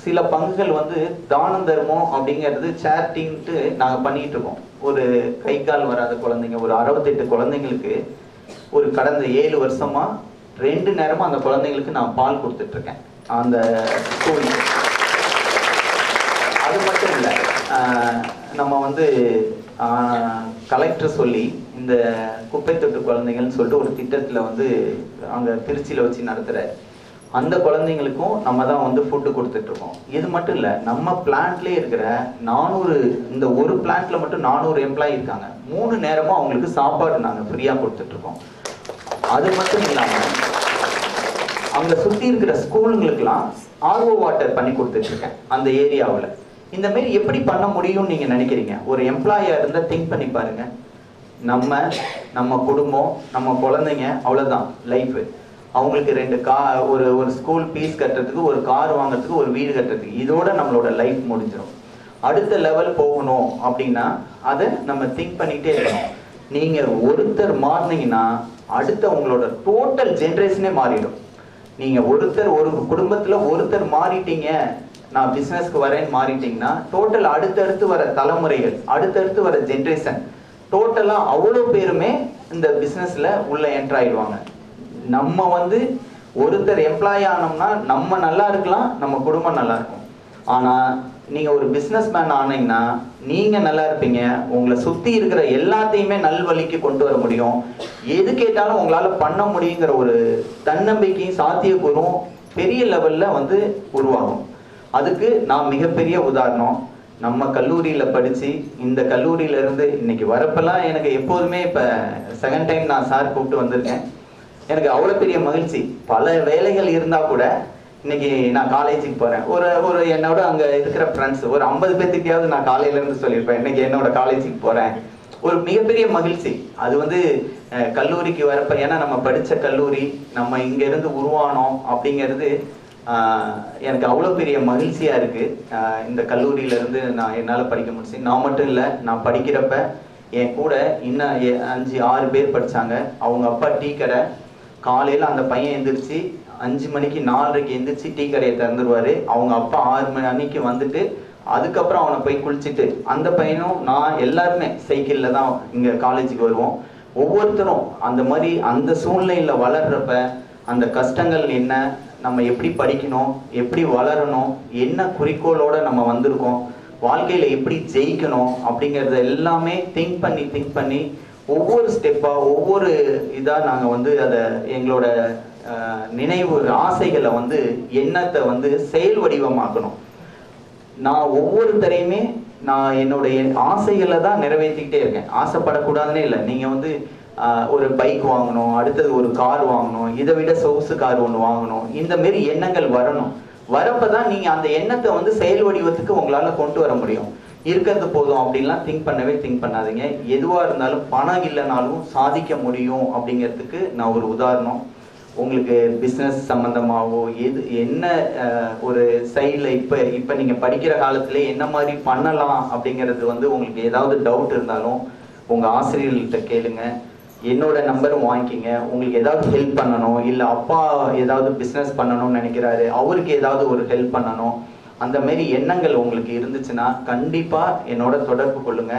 சில பங்குகள் வந்து தானம் தர்மம் அப்படிங்கிறது சேரிட்டின்ட்டு நாங்க பண்ணிட்டு இருக்கோம். ஒரு கை கால் வராத குழந்தைங்க, ஒரு 68 குழந்தைங்களுக்கு ஒரு கடந்த 7 வருஷமா 2 நேரமா அந்த குழந்தைங்களுக்கு நான் பால் கொடுத்துட்டு இருக்கேன் அந்த ஸ்கூல். அது மட்டும் இல்லை, நம்ம வந்து கலெக்டர் சொல்லி இந்த குப்பை தொட்டு குழந்தைங்கள்னு சொல்லிட்டு ஒரு திட்டத்துல வந்து அங்க திருச்சியில வச்சு நடத்துற அந்த குழந்தைங்களுக்கும் நம்ம தான் வந்து ஃபுட்டு கொடுத்துட்டு இருக்கோம். இது மட்டும் இல்லை, நம்ம பிளான்ட்லேயே இருக்கிற 400, இந்த ஒரு பிளான்ட்ல மட்டும் 400 எம்ப்ளாயி இருக்காங்க. 3 நேரமும் அவங்களுக்கு சாப்பாடு நாங்கள் ஃப்ரீயாக கொடுத்துட்டு இருக்கோம். அது மட்டும் இல்லாமல் அங்கே சுற்றி இருக்கிற ஸ்கூலுங்களுக்கெல்லாம் ஆர்ஓ வாட்டர் பண்ணி கொடுத்துட்டு இருக்கேன் அந்த ஏரியாவில். இந்த மாதிரி எப்படி பண்ண முடியும்னு நீங்கள் நினைக்கிறீங்க? ஒரு எம்ப்ளாயாக இருந்தால் திங்க் பண்ணி பாருங்க. நம்ம குடும்பம், நம்ம குழந்தைங்க, அவ்வளோதான் லைஃபு. அவங்களுக்கு 2 ஒரு ஸ்கூல் ஃபீஸ் கட்டுறதுக்கு, ஒரு கார் வாங்குறதுக்கு, ஒரு வீடு கட்டுறதுக்கு, இதோட நம்மளோட லைஃப் முடிஞ்சிடும். அடுத்த லெவல் போகணும் அப்படின்னா அதை நம்ம திங்க் பண்ணிகிட்டே இருக்கணும். நீங்கள் ஒருத்தர் மாறினீங்கன்னா அடுத்த உங்களோட டோட்டல் ஜென்ரேஷனே மாறிடும். நீங்கள் ஒரு குடும்பத்தில் ஒருத்தர் மாறிட்டீங்க, நான் பிஸ்னஸ்க்கு வரேன்னு மாறிட்டீங்கன்னா டோட்டல் அடுத்தடுத்து வர தலைமுறைகள், அடுத்தடுத்து வர ஜென்ரேஷன் டோட்டலாக அவ்வளோ பேருமே இந்த பிஸ்னஸில் உள்ள என்டர் ஆயிடுவாங்க. நம்ம வந்து ஒருத்தர் எம்ப்ளாயி ஆனோம்னா நம்ம நல்லா இருக்கலாம், நம்ம குடும்பம் நல்லா இருக்கும். ஆனால் நீங்கள் ஒரு பிஸ்னஸ் மேன் ஆனீங்கன்னா நீங்கள் நல்லா இருப்பீங்க, உங்களை சுற்றி இருக்கிற எல்லாத்தையுமே நல்வழிக்கு கொண்டு வர முடியும், எது கேட்டாலும் உங்களால் பண்ண முடியுங்கிற ஒரு தன்னம்பிக்கையும் சாத்தியக்கூறும் பெரிய லெவலில் வந்து உருவாகும். அதுக்கு நான் மிகப்பெரிய உதாரணம். நம்ம கல்லூரியில் படித்து இந்த கல்லூரியிலேருந்து இன்னைக்கு வரப்பெல்லாம் எனக்கு எப்போதுமே இப்போ செகண்ட் டைம் நான் சார் கூப்பிட்டு வந்திருக்கேன். எனக்கு அவ்வளோ பெரிய மகிழ்ச்சி. பல வேலைகள் இருந்தால் கூட இன்னைக்கு நான் காலேஜுக்கு போகிறேன். ஒரு என்னோட அங்கே இருக்கிற ஃப்ரெண்ட்ஸ் ஒரு 50 பேர்த்துக்கையாவது நான் காலையிலேருந்து சொல்லியிருப்பேன், இன்னைக்கு என்னோட காலேஜுக்கு போகிறேன். ஒரு மிகப்பெரிய மகிழ்ச்சி. அது வந்து கல்லூரிக்கு வரப்ப, ஏன்னா நம்ம படித்த கல்லூரி, நம்ம இங்கேருந்து உருவானோம் அப்படிங்கிறது எனக்கு அவ்வளோ பெரிய மகிழ்ச்சியாக இருக்குது. இந்த கல்லூரியிலேருந்து நான் என்னால் படிக்க முடிச்சு. நான் மட்டும் இல்லை, நான் படிக்கிறப்ப என் கூட இன்னும் 5-6 பேர் படித்தாங்க. அவங்க அப்பா டீ கடை. காலையில் அந்த பையன் எந்திரிச்சு 5 மணிக்கு 4:30க்கு எந்திரிச்சு டீ கடையை திறந்துருவார். அவங்க அப்பா 6 மணிக்கு வந்துட்டு அதுக்கப்புறம் அவனை போய் குளிச்சுட்டு, அந்த பையனும் நான் எல்லாருமே சைக்கிளில் தான் இங்கே காலேஜுக்கு வருவோம். ஒவ்வொருத்தரும் அந்த மாதிரி அந்த சூழ்நிலையில் வளர்றப்ப அந்த கஷ்டங்கள் என்ன, நம்ம எப்படி படிக்கணும், எப்படி வளரணும், என்ன குறிக்கோளோட நம்ம வந்திருக்கோம், வாழ்க்கையில் எப்படி ஜெயிக்கணும் அப்படிங்கிறத எல்லாமே திங்க் பண்ணி ஒவ்வொரு ஸ்டெப்பாக ஒவ்வொரு இதாக நாங்கள் வந்து அதை எங்களோட நினைவு ஆசைகளை வந்து எண்ணத்தை வந்து செயல் வடிவமாக்கணும். நான் ஒவ்வொருத்தரையுமே நான் என்னுடைய ஆசைகளை தான் நிறைவேற்றிக்கிட்டே இருக்கேன். ஆசைப்படக்கூடாதுன்னே இல்லை. நீங்கள் வந்து ஒரு பைக் வாங்கணும், அடுத்தது ஒரு கார் வாங்கணும், இதை விட சொகுசு கார் ஒன்று வாங்கணும், இந்த மாரி எண்ணங்கள் வரணும். வரப்பதான் நீங்கள் அந்த எண்ணத்தை வந்து செயல் வடிவத்துக்கு உங்களால் கொண்டு வர முடியும். இருக்கிறது போதும் அப்படின்லாம் திங்க் பண்ணாதீங்க. எதுவாக இருந்தாலும் பணம் இல்லைனாலும் சாதிக்க முடியும் அப்படிங்கிறதுக்கு நான் ஒரு உதாரணம். உங்களுக்கு பிஸ்னஸ் சம்மந்தமாகவோ என்ன ஒரு சைடில் இப்போ நீங்கள் படிக்கிற காலத்துல என்ன மாதிரி பண்ணலாம் அப்படிங்கிறது வந்து உங்களுக்கு ஏதாவது டவுட் இருந்தாலும் உங்கள் ஆசிரியர்கள்ட்ட கேளுங்க. என்னோட நம்பரும் வாங்கிக்கிங்க. உங்களுக்கு ஏதாவது ஹெல்ப் பண்ணணும், இல்லை அப்பா ஏதாவது பிஸ்னஸ் பண்ணணும்னு நினைக்கிறாரு, அவருக்கு ஏதாவது ஒரு ஹெல்ப் பண்ணணும், அந்த மாரி எண்ணங்கள் உங்களுக்கு இருந்துச்சுன்னா கண்டிப்பாக என்னோட தொடர்பு கொள்ளுங்க.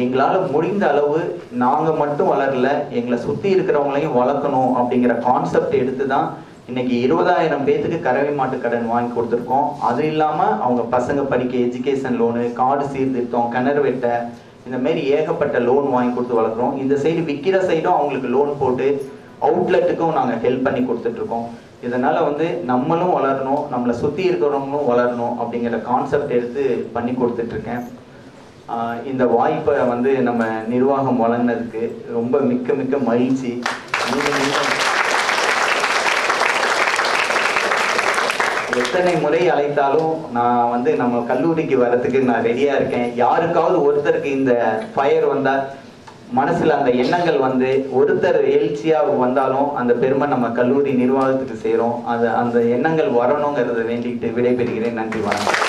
எங்களால் முடிந்த அளவு நாங்கள் மட்டும் வளரல, எங்களை சுற்றி இருக்கிறவங்களையும் வளர்க்கணும் அப்படிங்கிற கான்செப்ட் எடுத்து தான் இன்னைக்கு 20,000 பேத்துக்கு கறவை மாட்டு கடன் வாங்கி கொடுத்துருக்கோம். அது இல்லாமல் அவங்க பசங்க படிக்க எஜுகேஷன் லோனு, காடு சீர்திருத்தம், கிணறு வெட்ட, இந்த மாரி ஏகப்பட்ட லோன் வாங்கி கொடுத்து வளர்க்குறோம். இந்த சைடு விற்கிற சைடும் அவங்களுக்கு லோன் போட்டு அவுட்லெட்டுக்கும் நாங்கள் ஹெல்ப் பண்ணி கொடுத்துட்ருக்கோம். இதனால் வந்து நம்மளும் வளரணும், நம்மளை சுற்றி இருக்கிறவங்களும் வளரணும் அப்படிங்கிற கான்செப்ட் எடுத்து பண்ணி கொடுத்துட்ருக்கேன். இந்த வாய்ப்பை வந்து நம்ம நிர்வாகம் வழங்கினதுக்கு ரொம்ப மிக்க மகிழ்ச்சி. எத்தனை முறை அழைத்தாலும் நான் வந்து நம்ம கல்லூரிக்கு வர்றதுக்கு நான் ரெடியாக இருக்கேன். யாருக்காவது ஒருத்தருக்கு இந்த ஃபயர் வந்தால், மனசில் அந்த எண்ணங்கள் வந்து ஒருத்தர் எழுச்சியாக வந்தாலும் அந்த பெருமை நம்ம கல்லூரி நிர்வாகத்துக்கு சேரும். அந்த எண்ணங்கள் வரணுங்கிறத வேண்டிக்கிட்டு விடைபெறுகிறேன். நன்றி, வணக்கம்.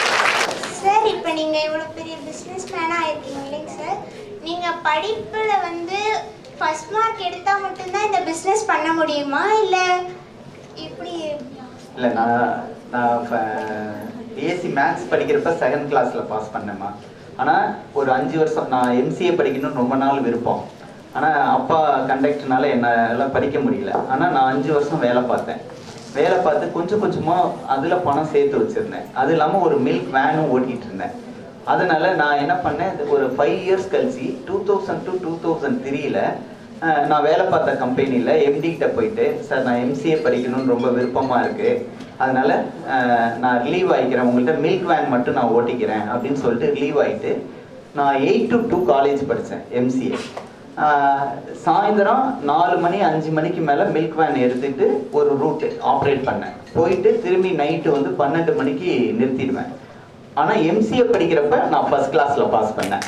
சார், இப்போ நீங்கள் இவ்வளோ பெரிய பிஸ்னஸ் மேனாக இருக்கீங்க இல்லைங்க சார், நீங்கள் படிப்பில் வந்து ஃபர்ஸ்ட் மார்க் எடுத்தால் மட்டும்தான் இந்த பிஸ்னஸ் பண்ண முடியுமா, இல்லை இப்படி? இல்லை, நான் பிஎஸ்சி மேத்ஸ் படிக்கிறப்ப 2nd கிளாஸில் பாஸ் பண்ணேம்மா. ஆனால் ஒரு 5 வருஷம் நான் எம்சிஏ படிக்கணும்னு ரொம்ப நாள் விருப்பம். ஆனால் அப்பா கண்டக்டர்னால என்னால் படிக்க முடியல. ஆனால் நான் 5 வருஷம் வேலை பார்த்து கொஞ்சம் கொஞ்சமாக அதில் பணம் சேர்த்து வச்சுருந்தேன். அது இல்லாமல் ஒரு மில்க் வேனும் ஓட்டிகிட்டு இருந்தேன். அதனால் நான் என்ன பண்ணேன், ஒரு 5 இயர்ஸ் கழிச்சு 2000 to 2003 நான் வேலை பார்த்த கம்பெனியில் எம்டிகிட்ட போயிட்டு, சார் நான் எம்சிஏ படிக்கணும்னு ரொம்ப விருப்பமாக இருக்குது, அதனால் நான் ரிலீவ் ஆகிக்கிறேன், உங்கள்கிட்ட மில்க் வேன் மட்டும் நான் ஓட்டிக்கிறேன் அப்படின்னு சொல்லிட்டு ரிலீவ் ஆகிட்டு நான் 8 to 2 காலேஜ் படித்தேன் எம்சிஏ. சாயந்தரம் 4 மணி 5 மணிக்கு மேலே மில்க் வேன் எடுத்துகிட்டு ஒரு ரூட்டு ஆப்ரேட் பண்ணேன். போயிட்டு திரும்பி நைட்டு வந்து 12 மணிக்கு நிறுத்திடுவேன். ஆனால் எம்சிஏ படிக்கிறப்ப நான் ஃபர்ஸ்ட் கிளாஸில் பாஸ் பண்ணேன்.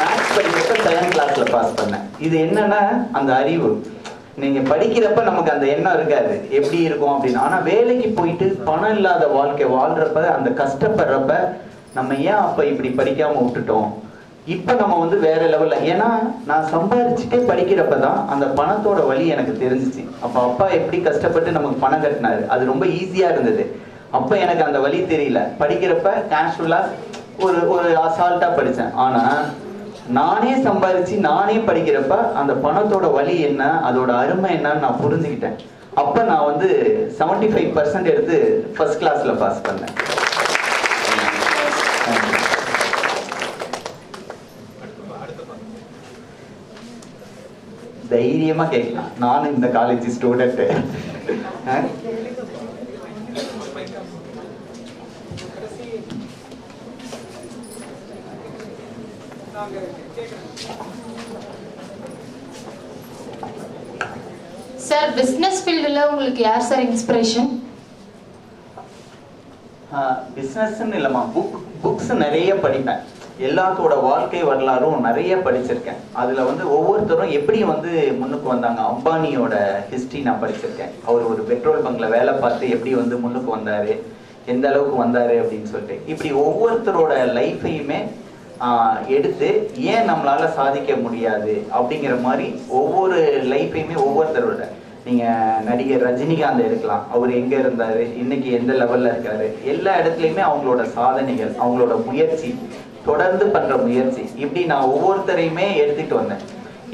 மேத்ஸ் படிக்கிறப்ப 7th கிளாஸில் பாஸ் பண்ணேன். இது என்னன்னா அந்த அறிவு. நீங்கள் படிக்கிறப்ப நமக்கு அந்த எண்ணம் இருக்காது எப்படி இருக்கும் அப்படின்னு. ஆனால் வேலைக்கு போயிட்டு பணம் இல்லாத வாழ்க்கை வாழ்கிறப்ப, அந்த கஷ்டப்படுறப்ப நம்ம ஏன் அப்போ இப்படி படிக்காமல் விட்டுட்டோம், இப்போ நம்ம வந்து வேற லெவலில். ஏன்னா நான் சம்பாதிச்சுட்டே படிக்கிறப்ப தான் அந்த பணத்தோட வழி எனக்கு தெரிஞ்சிச்சு. அப்போ அப்பா எப்படி கஷ்டப்பட்டு நமக்கு பணம் கட்டினாரு, அது ரொம்ப ஈஸியாக இருந்தது. அப்போ எனக்கு அந்த வழி தெரியல. படிக்கிறப்ப கேஷுவலாக ஒரு அசால்ட்டாக படித்தேன். ஆனால் நானே சம்பாதிச்சு நானே படிக்கிறப்ப அந்த பணத்தோட வழி என்ன, அதோட அருமை என்னன்னு நான் புரிஞ்சுக்கிட்டேன். அப்போ நான் வந்து 75% எடுத்து ஃபர்ஸ்ட் கிளாஸில் பாஸ் பண்ணேன். தைரியமா கேட்கலாம், நானும் இந்த காலேஜ் ஸ்டூடெண்ட். சார், பிசினஸ் ஃபீல்டில் உங்களுக்கு யார் சார் இன்ஸ்பிரேஷன்? பிஸ்னஸ்ன்னு இல்லைம்மா, புக்ஸ் நிறைய படிப்பேன். எல்லாத்தோட வாழ்க்கை வரலாறும் நிறைய படிச்சிருக்கேன். அதில் வந்து ஒவ்வொருத்தரும் எப்படி வந்து முன்னுக்கு வந்தாங்க. அம்பானியோட ஹிஸ்ட்ரி நான் படிச்சிருக்கேன். அவர் ஒரு பெட்ரோல் பங்கில் வேலை பார்த்து எப்படி வந்து முன்னுக்கு வந்தார், எந்த அளவுக்கு வந்தார் அப்படின்னு சொல்லிட்டு, இப்படி ஒவ்வொருத்தரோட லைஃபையுமே எடுத்து ஏன் நம்மளால் சாதிக்க முடியாது அப்படிங்கிற மாதிரி ஒவ்வொரு லைஃபையுமே ஒவ்வொருத்தரோட. நீங்கள் நடிகர் ரஜினிகாந்த் எடுக்கலாம், அவர் எங்கே இருந்தார், இன்னைக்கு எந்த லெவலில் இருக்காரு, எல்லா இடத்துலையுமே அவங்களோட சாதனைகள், அவங்களோட முயற்சி, தொடர்ந்து பண்ற முயற்சி, இப்படி நான் ஒவ்வொருத்தரையுமே எடுத்துட்டு வந்தேன்.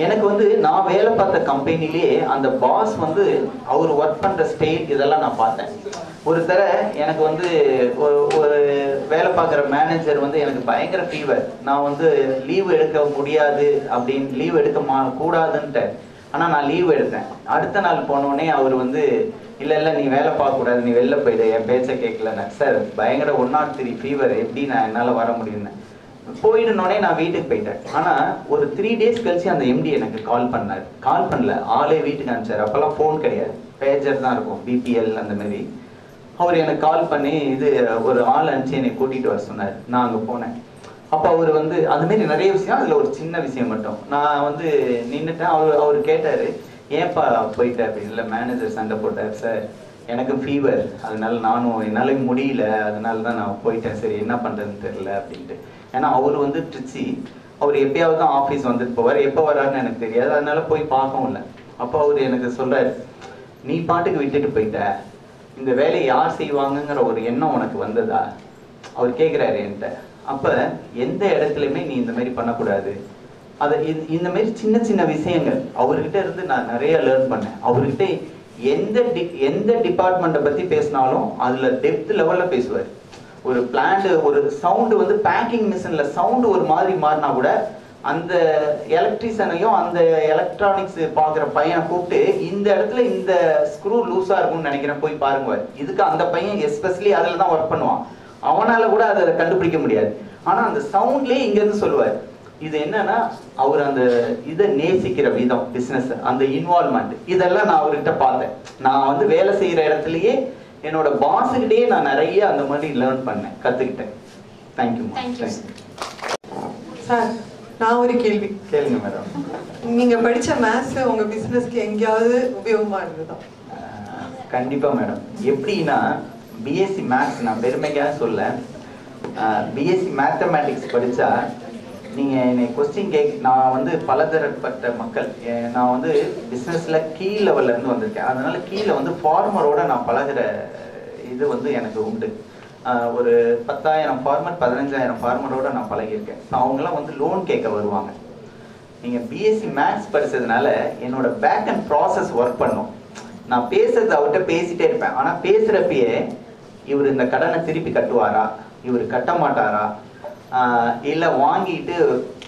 எனக்கு வந்து நான் வேலை பார்த்த கம்பெனிலேயே அந்த பாஸ் வந்து அவர் ஒர்க் பண்ற ஸ்டைல் இதெல்லாம் நான் பார்த்தேன். ஒருத்தர எனக்கு வந்து ஒரு வேலை பார்க்குற மேனேஜர் வந்து எனக்கு பயங்கர ஃபீவர், நான் வந்து லீவ் எடுக்க முடியாது அப்படின்னு லீவ் எடுக்க கூடாதுன்ட்டு, ஆனால் நான் லீவ் எடுத்தேன். அடுத்த நாள் போனோடனே அவர் வந்து இல்லை நீ வேலை பார்க்கக்கூடாது, நீ வெளில போயிடு, என் பேச்சை கேட்கலன்னு. சார் பயங்கர 103 ஃபீவர், எப்படி நான் என்னால் வர முடியும்னு போயிடுனோடனே நான் வீட்டுக்கு போயிட்டேன். ஆனால் ஒரு 3 days கழிச்சு அந்த எம்டி எனக்கு கால் பண்ணார். கால் பண்ணல, ஆளே வீட்டுக்கு அனுப்பிச்சார். அப்போல்லாம் ஃபோன் கிடையாது, பேஜர் தான் இருக்கும், பிபிஎல் அந்த மாதிரி. அவர் எனக்கு கால் பண்ணி இது ஒரு ஆள் அனுப்பிச்சு என்னை கூட்டிகிட்டு வர சொன்னார். நான் அங்கே போனேன். அப்போ அவர் வந்து அதுமாரி நிறைய விஷயம், அதில் ஒரு சின்ன விஷயம் மட்டும் நான் வந்து நின்றுட்டேன். அவர் கேட்டார், ஏன்ப்பா போயிட்டார் அப்படின்னு. இல்லை மேனேஜர் சண்டை போட்டார் சார், எனக்கு ஃபீவர், அதனால நானும் என்னால் முடியல, அதனால தான் நான் போயிட்டேன், சரி என்ன பண்ணுறதுன்னு தெரியல அப்படின்ட்டு. ஏன்னா அவர் வந்து ட்ரிச்சி, அவர் எப்பயாவது தான் ஆஃபீஸ் வந்துட்டு போவார், எப்போ வராருன்னு எனக்கு தெரியாது, அதனால போய் பார்க்கவும் இல்லை. அப்போ அவர் எனக்கு சொல்கிறார், நீ பாட்டுக்கு விட்டுட்டு போயிட்ட, இந்த வேலையை யார் செய்வாங்கங்கிற ஒரு எண்ணம் உனக்கு வந்ததா அவர் கேட்குறாரு என்கிட்ட. அப்போ எந்த இடத்துலையுமே நீ இந்த மாதிரி பண்ணக்கூடாது. அதை இந்த மாதிரி சின்ன சின்ன விஷயங்கள் அவர்கிட்ட இருந்து நான் நிறைய லேர்ன் பண்ணேன். அவர்கிட்ட எந்த டிபார்ட்மெண்ட்டை பற்றி பேசினாலும் அதில் டெப்த் லெவலில் பேசுவார். ஒரு பிளான்ட், ஒரு சவுண்டு வந்து பேக்கிங் மிஷினில் சவுண்டு ஒரு மாதிரி மாறினா கூட அந்த எலக்ட்ரிஷனையும் அந்த எலக்ட்ரானிக்ஸ் பார்க்குற பையனை கூப்பிட்டு இந்த இடத்துல இந்த ஸ்க்ரூ லூஸாக இருக்கும்னு நினைக்கிறேன், போய் பாருங்க. இதுக்கு அந்த பையன் எஸ்பெஷலி அதில் தான் ஒர்க் பண்ணுவான், அவனால் கூட அதை கண்டுபிடிக்க முடியாது. ஆனால் அந்த சவுண்ட்லேயே இங்கேருந்து சொல்லுவார். இது என்னன்னா அவர் அந்த இதை நேசிக்கிற விதம், பிஸ்னஸ், அந்த இன்வால்மெண்ட், இதெல்லாம் நான் அவர்கிட்ட பார்த்தேன். நான் வந்து வேலை செய்கிற இடத்துலையே என்னோட பாஸுக்கிட்டே நான் நிறைய அந்த மாதிரி லேர்ன் பண்ணேன், கற்றுக்கிட்டேன். தேங்க்யூ. சார், நான் ஒரு கேள்வி கேளுங்க மேடம். நீங்க படிச்ச மேத்ஸ் உங்க பிசினஸ்க்கு எங்கேயாவது உபயோகமா இருந்ததா? கண்டிப்பா மேடம். எப்படின்னா பிஎஸ்சி மேத்ஸ், நான் பெருமைக்காக சொல்ல, பிஎஸ்சி மேத்தமேட்டிக்ஸ் படித்தா நீங்கள் என்னை கொஸ்டின் நான் வந்து பலதரப்பட்ட மக்கள், நான் வந்து பிஸ்னஸில் கீழ் லெவல்லேருந்து வந்திருக்கேன். அதனால கீழே வந்து ஃபார்மரோட நான் பழகிற இது வந்து எனக்கு உண்டு. ஒரு 10,000 ஃபார்மர் 15,000 ஃபார்மரோட நான் பழகியிருக்கேன். அவங்களாம் வந்து லோன் கேட்க வருவாங்க. நீங்கள் பிஎஸ்சி மேத்ஸ் படித்ததுனால என்னோட பேக் அண்ட் ப்ராசஸ் ஒர்க் பண்ணும். நான் பேசுறது அவர்கிட்ட பேசிகிட்டே இருப்பேன். ஆனால் பேசுகிறப்பயே இவர் இந்த கடனை திருப்பி கட்டுவாரா, இவர் கட்ட மாட்டாரா, இல்லை வாங்கிட்டு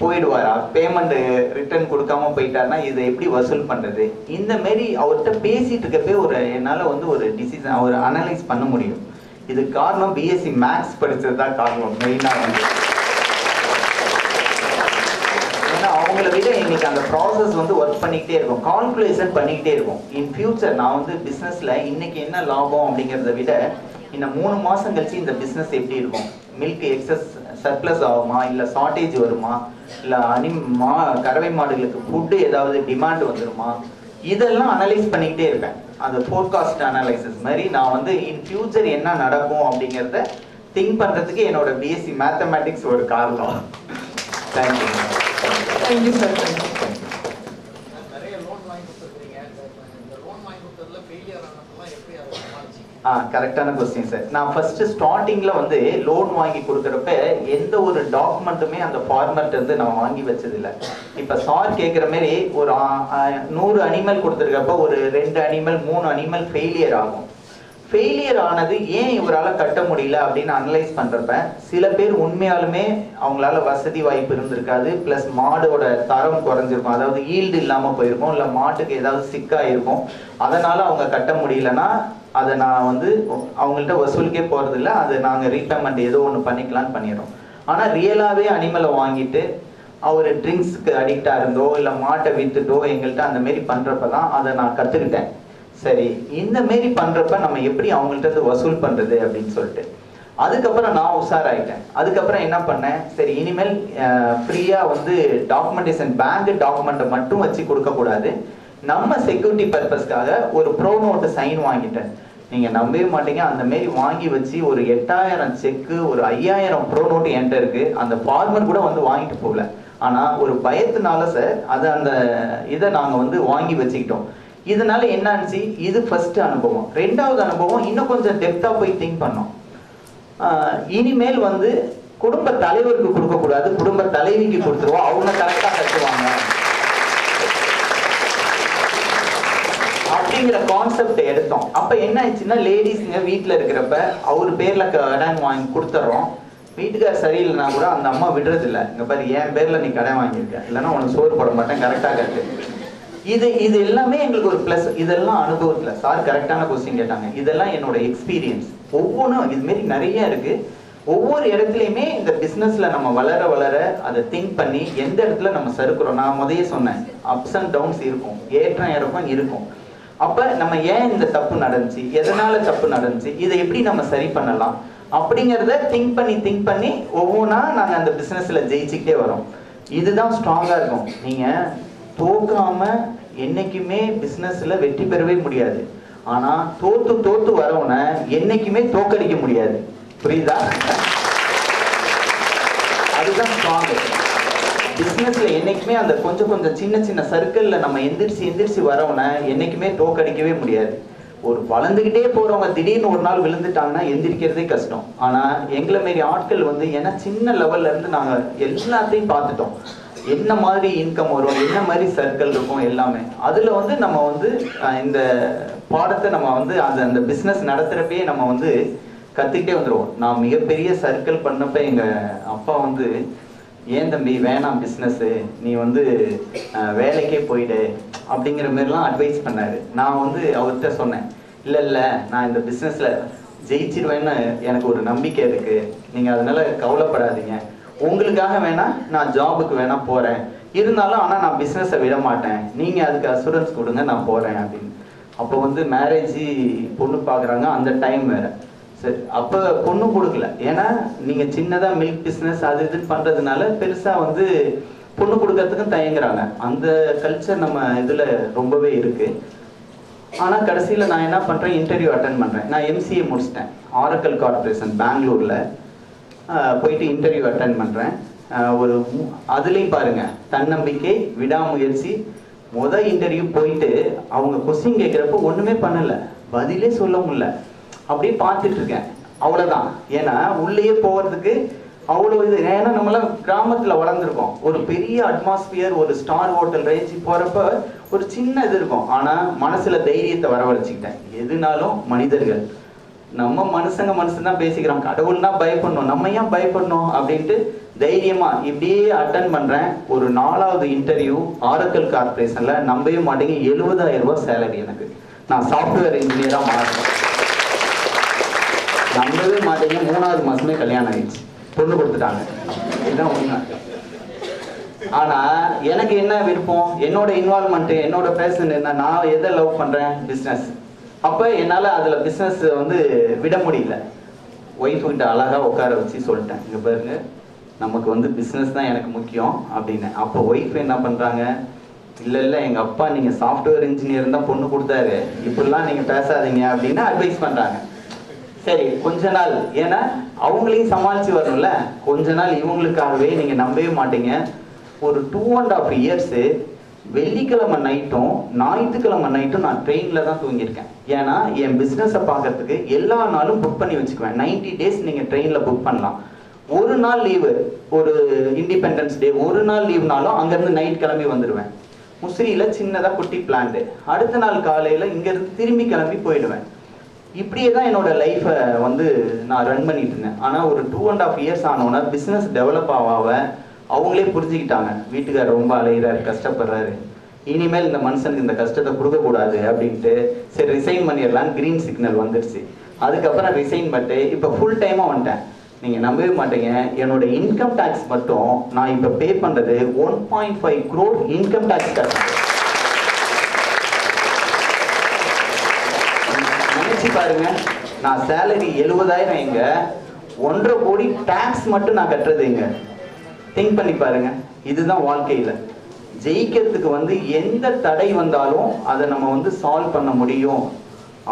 போயிடுவாரா, பேமெண்ட்டு ரிட்டர்ன் கொடுக்காம போயிட்டாருன்னா இதை எப்படி வசூல் பண்ணுறது, இந்த மாரி அவர்கிட்ட பேசிகிட்டு இருக்கப்பே என்னால் வந்து ஒரு டிசிஷன் ஒரு அனலைஸ் பண்ண முடியும். இது காரணம் பிஎஸ்சி மேத்ஸ் படித்தது தான் காரணம் மெயினாக வந்து. ஏன்னா அவங்கள விட எங்களுக்கு அந்த ப்ராசஸ் வந்து ஒர்க் பண்ணிக்கிட்டே இருக்கும், கால்குலேஷன் பண்ணிக்கிட்டே இருக்கும். இன் ஃபியூச்சர் நான் வந்து பிஸ்னஸில் இன்னைக்கு என்ன லாபம் அப்படிங்கிறத விட இன்னும் 3 மாதம் கழிச்சு இந்த பிஸ்னஸ் எப்படி இருக்கும், மில்க் எக்ஸஸ் சர்ப்ளஸ் ஆகுமா, இல்லை ஷார்ட்டேஜ் வருமா, இல்லை கறவை மாடுகளுக்கு ஃபுட்டு ஏதாவது டிமாண்ட் வந்துடுமா, இதெல்லாம் அனலைஸ் பண்ணிக்கிட்டே இருப்பேன். அந்த ஃபோர்காஸ்ட் அனலைசிஸ் மாதிரி நான் வந்து இன் ஃபியூச்சர் என்ன நடக்கும் அப்படிங்கிறத திங்க் பண்ணுறதுக்கு என்னோட பிஎஸ்சி மேத்தமேட்டிக்ஸ் ஒரு காரணம். தேங்க்யூ. Thank you sir. கரெக்டான கொஸ்டின் சார். நான் ஃபர்ஸ்ட் ஸ்டார்டிங்ல வந்து லோன் வாங்கி கொடுக்குறப்ப எந்த ஒரு டாக்குமெண்ட்டுமே அந்த ஃபார்மர்ட்ட இருந்து நான் வாங்கி வச்சதில்லை. இப்போ சார் கேட்குற மாதிரி ஒரு 100 அனிமல் கொடுத்துருக்கப்ப ஒரு 2 அனிமல் 3 அனிமல் ஃபெயிலியர் ஆகும். ஃபெயிலியர் ஆனது ஏன் இவரால் கட்ட முடியல அப்படின்னு அனலைஸ் பண்ணுறப்ப சில பேர் உண்மையாலுமே அவங்களால வசதி வாய்ப்பு இருந்திருக்காது, ப்ளஸ் மாடோட தரம் குறைஞ்சிருக்கும், அதாவது ஈல்டு இல்லாமல் போயிருக்கும், இல்லை மாட்டுக்கு ஏதாவது சிக்காக இருக்கும், அதனால் அவங்க கட்ட முடியலன்னா அதை நான் வந்து அவங்கள்ட்ட வசூலுக்கே போகிறதில்ல, அது நாங்கள் ரீபேமெண்ட் ஏதோ ஒன்று பண்ணிக்கலான்னு பண்ணிடுறோம். ஆனால் ரியலாகவே அனிமலை வாங்கிட்டு அவர் ட்ரிங்க்ஸுக்கு அடிக்டாக இருந்தோ இல்லை மாட்டை விற்றுட்டோ எங்கள்கிட்ட அந்த மாரி பண்ணுறப்ப தான் அதை நான் கற்றுக்கிட்டேன். சரி, இந்த மாரி பண்ணுறப்ப நம்ம எப்படி அவங்கள்ட்ட வசூல் பண்ணுறது அப்படின்னு சொல்லிட்டு அதுக்கப்புறம் நான் உஷாராயிட்டேன். அதுக்கப்புறம் என்ன பண்ணேன், சரி இனிமேல் ஃப்ரீயாக வந்து டாக்குமெண்டேஷன் பேங்க் டாக்குமெண்ட்டை மட்டும் வச்சு கொடுக்கக்கூடாது, நம்ம செக்யூரிட்டி பர்பஸ்க்காக ஒரு ப்ரோ நோட்டு சைன் வாங்கிட்டேன். நீங்கள் நம்பவே மாட்டீங்க, அந்த மாரி வாங்கி வச்சு ஒரு 8,000 செக்கு ஒரு 5,000 ப்ரோ நோட்டு என்கிட்ட இருக்குது. அந்த ஃபார்மர் கூட வந்து வாங்கிட்டு போகல, ஆனால் ஒரு பயத்தினால சார் அதை அந்த இதை நாங்கள் வந்து வாங்கி வச்சுக்கிட்டோம். இதனால என்ன ஆச்சு, இது ஃபர்ஸ்ட் அனுபவம். 2வது அனுபவம் இன்னும் கொஞ்சம் டெப்த்தாக போய் திங்க் பண்ணோம். இனிமேல் வந்து குடும்ப தலைவருக்கு கொடுக்க கூடாது, குடும்ப தலைவிக்கு கொடுத்துருவோம், அவங்க கரெக்டா கட்டுவாங்க அப்படிங்கிற கான்செப்ட் எடுத்தோம். அப்ப என்ன ஆயிடுச்சுன்னா, லேடிஸ்ங்க வீட்டுல இருக்கிறப்ப அவர் பேர்ல கடன் வாங்கி கொடுத்துறோம். வீட்டுக்கார சரியில்லைன்னா கூட அந்த அம்மா விடுறது இல்லை. இங்க பாரு, என் பேர்ல நீ கடன் வாங்கியிருக்க, இல்லைன்னா உனக்கு சோறு போட மாட்டேன், கரெக்டா கட்டு. இது எல்லாமே எங்களுக்கு ஒரு பிளஸ். இதெல்லாம் அனுபவத்துல. சார் கரெக்டான கொஸ்டின் கேட்டாங்க. இதெல்லாம் என்னோட எக்ஸ்பீரியன்ஸ். ஒவ்வொன்றும் இது மாதிரி நிறைய இருக்கு. ஒவ்வொரு இடத்துலையுமே இந்த பிஸ்னஸ்ல நம்ம வளர வளர அதை திங்க் பண்ணி எந்த இடத்துல நம்ம சறுக்குறோம். நான் முதல்ல சொன்னேன், அப்ஸ் அண்ட் டவுன்ஸ் இருக்கும், ஏற்றம் இறக்கம் இருக்கும். அப்ப நம்ம ஏன் இந்த தப்பு நடந்துச்சு, எதனால தப்பு நடந்துச்சு, இதை எப்படி நம்ம சரி பண்ணலாம் அப்படிங்கிறத திங்க் பண்ணி ஒவ்வொன்றா நாங்கள் அந்த பிஸ்னஸ்ல ஜெயிச்சுக்கிட்டே வரோம். இதுதான் ஸ்ட்ராங்கா இருக்கும். நீங்க தோக்காம என்னைக்குமே பிஸ்னஸ்ல வெற்றி பெறவே முடியாது. ஆனா தோத்து வரவனை என்னைக்குமே தோக்கடிக்க முடியாது. புரியுதா? அதுதான் ஸ்ட்ராங். பிஸ்னஸ்ல என்னைக்குமே அந்த கொஞ்சம் சின்ன சர்க்கிள்ல நம்ம எந்திரிச்சு வரவனை என்னைக்குமே தோக்கடிக்கவே முடியாது. ஒரு வளர்ந்துகிட்டே போறவங்க திடீர்னு ஒரு நாள் விழுந்துட்டாங்கன்னா எந்திரிக்கிறதே கஷ்டம். ஆனா எங்களை மாரி ஆட்கள் வந்து ஏன்னா சின்ன லெவல்ல இருந்து நாங்க எல்லாத்தையும் பார்த்துட்டோம். என்ன மாதிரி இன்கம் வரும், என்ன மாதிரி சர்க்கிள் இருக்கும், எல்லாமே. அதுல வந்து நம்ம வந்து இந்த பாடத்தை நம்ம வந்து அந்த பிஸ்னஸ் நடத்துறப்பயே நம்ம வந்து கத்துக்கிட்டே வந்துடுவோம். நான் மிகப்பெரிய சர்க்கிள் பண்ணப்ப எங்க அப்பா வந்து, ஏன் தம்பி வேணாம் பிஸ்னஸ், நீ வந்து வேலைக்கே போயிடு அப்படிங்கிற மாதிரிலாம் அட்வைஸ் பண்ணாரு. நான் வந்து அவர்கிட்ட சொன்னேன், இல்லை நான் இந்த பிஸ்னஸ்ல ஜெயிச்சிருவேன்னு எனக்கு ஒரு நம்பிக்கை இருக்கு, நீங்க அதனால கவலைப்படாதீங்க, உங்களுக்காக வேணா நான் ஜாபுக்கு வேணா போறேன், இருந்தாலும் ஆனா நான் பிஸ்னஸை விட மாட்டேன், நீங்க அதுக்கு அசூரன்ஸ் கொடுங்க, நான் போறேன் அப்படின்னு. அப்போ வந்து மேரேஜ் பொண்ணு பாக்குறாங்க, அந்த டைம் வேற. சரி, அப்ப பொண்ணு கொடுக்கல. ஏன்னா நீங்க சின்னதா மில்க் பிஸ்னஸ் அது இதுன்னு பண்றதுனால பெருசா வந்து பொண்ணு கொடுக்கறதுக்கும் தயங்குறாங்க. அந்த கல்ச்சர் நம்ம இதுல ரொம்பவே இருக்கு. ஆனா கடைசியில நான் என்ன பண்றேன், இன்டர்வியூ அட்டென்ட் பண்றேன். நான் MCA முடிச்சிட்டேன், ஆரக்கல் கார்பரேஷன் பெங்களூர்ல போயிட்டு இன்டர்வியூ அட்டென்ட் பண்றேன். ஒரு அதுலயும் பாருங்க, தன்னம்பிக்கை, விடாமுயற்சி. இன்டர்வியூ போயிட்டு அவங்க கொஸ்டின் கேட்கிறப்ப ஒண்ணுமே பண்ணல, பதிலே சொல்ல முடியல, அப்படியே பார்த்துட்டு இருக்கேன். அவ்வளவுதான். ஏன்னா உள்ளேயே போகிறதுக்கு அவ்வளோ இது. ஏன்னா நம்மளாம் கிராமத்துல வளர்ந்துருக்கோம். ஒரு பெரிய அட்மாஸ்பியர், ஒரு ஸ்டார் ஹோட்டல் ரேஞ்சு போறப்ப ஒரு சின்ன இது இருக்கும். ஆனா மனசுல தைரியத்தை வரவழைச்சிக்கிட்டேன். எதுனாலும் மனிதர்கள், நம்ம மனுஷன் தான் பேசிக்கிறோம், கடவுள்னா பயப்படணும், நம்ம ஏன் பயப்படணும் அப்படின்ட்டு தைரியமா இப்படியே அட்டன் பண்றேன். ஒரு 4வது இன்டர்வியூ ஆரக்கல் கார்பரேஷன்ல, நம்பவே மாட்டேங்க, 70,000 ரூபாய் சேலரி எனக்கு. நான் சாஃப்ட்வேர் இன்ஜினியரா மாறினேன். நம்பவே மாட்டேங்க, 3வது மாசமே கல்யாணம் ஆயிடுச்சு, பொண்ணு கொடுத்துட்டாங்க. இதுதான் உண்மை. ஆனா எனக்கு என்ன விருப்பம், என்னோட இன்வால்மெண்ட், என்னோட பேஷன் என்ன, நான் எதை லவ் பண்றேன், பிசினஸ். அப்ப என்னால அதுல பிசினஸ் வந்து விட முடியல. ஒய்ஃப் கிட்ட அழகா உட்கார வச்சு சொல்லிட்டேன், இங்க பாருங்க, நமக்கு வந்து பிசினஸ் தான் எனக்கு முக்கியம் அப்படின்னு. அப்போ ஒய்ஃப் என்ன பண்றாங்க, இல்ல எங்க அப்பா நீங்க சாஃப்ட்வேர் இன்ஜினியர் தான் பொண்ணு கொடுத்தாரு, இப்படிலாம் நீங்க பேசாதீங்க அப்படின்னு அட்வைஸ் பண்றாங்க. சரி, கொஞ்ச நாள், ஏன்னா அவங்களையும் சமாளிச்சு வரணும்ல, கொஞ்ச நாள் இவங்களுக்காகவே நீங்க நம்பவே மாட்டீங்க, ஒரு 2.5 years வெள்ளிக்கிழமை நைட்டும் ஞாயிற்றுக்கிழமை நைட்டும் நான் ட்ரெயின்ல தான் தூங்கியிருக்கேன். ஏன்னா என் பிசினஸை பார்க்கறதுக்கு எல்லா நாளும் புக் பண்ணி வச்சுக்குவேன். 90 days நீங்க ட்ரெயின்ல புக் பண்ணலாம். ஒரு நாள் லீவு, ஒரு இண்டிபெண்டன்ஸ் டே, ஒரு நாள் லீவ்னாலும் அங்கிருந்து நைட் கிளம்பி வந்துடுவேன். முசிறியில சின்னதா குட்டி பிளான்ட், அடுத்த நாள் காலையில இங்க இருந்து திரும்பி கிளம்பி போயிடுவேன். இப்படியே தான் என்னோட லைஃப்பை வந்து நான் ரன் பண்ணிட்டு இருந்தேன். ஆனால் ஒரு 2.5 years ஆனோன்னா பிஸ்னஸ் டெவலப் ஆக அவங்களே புரிஞ்சுக்கிட்டாங்க, வீட்டுக்கார் ரொம்ப அலைகிறாரு, கஷ்டப்படுறாரு, இனிமேல் இந்த மனுஷனுக்கு இந்த கஷ்டத்தை கொடுக்கக்கூடாது அப்படின்ட்டு சரி ரிசைன் பண்ணிடலான்னு கிரீன் சிக்னல் வந்துருச்சு. அதுக்கப்புறம் ரிசைன் பண்ணிட்டு இப்போ ஃபுல் டைமாக வந்துட்டேன். நீங்கள் நம்பவே மாட்டீங்க, என்னோட இன்கம் டேக்ஸ் மட்டும் நான் இப்போ பே பண்ணுறது 1.5 crore இன்கம் டேக்ஸ் கட்டுறேன். நினைச்சு பாருங்க, நான் சேலரி 70,000 எங்க, 1.5 கோடி டாக்ஸ் மட்டும் நான் கட்டுறது எங்க. திங்க் பண்ணி பாருங்க. இதுதான் வாழ்க்கையில ஜெயிக்கிறதுக்கு வந்து எந்த தடை வந்தாலும் அதை நம்ம வந்து சால்வ் பண்ண முடியும்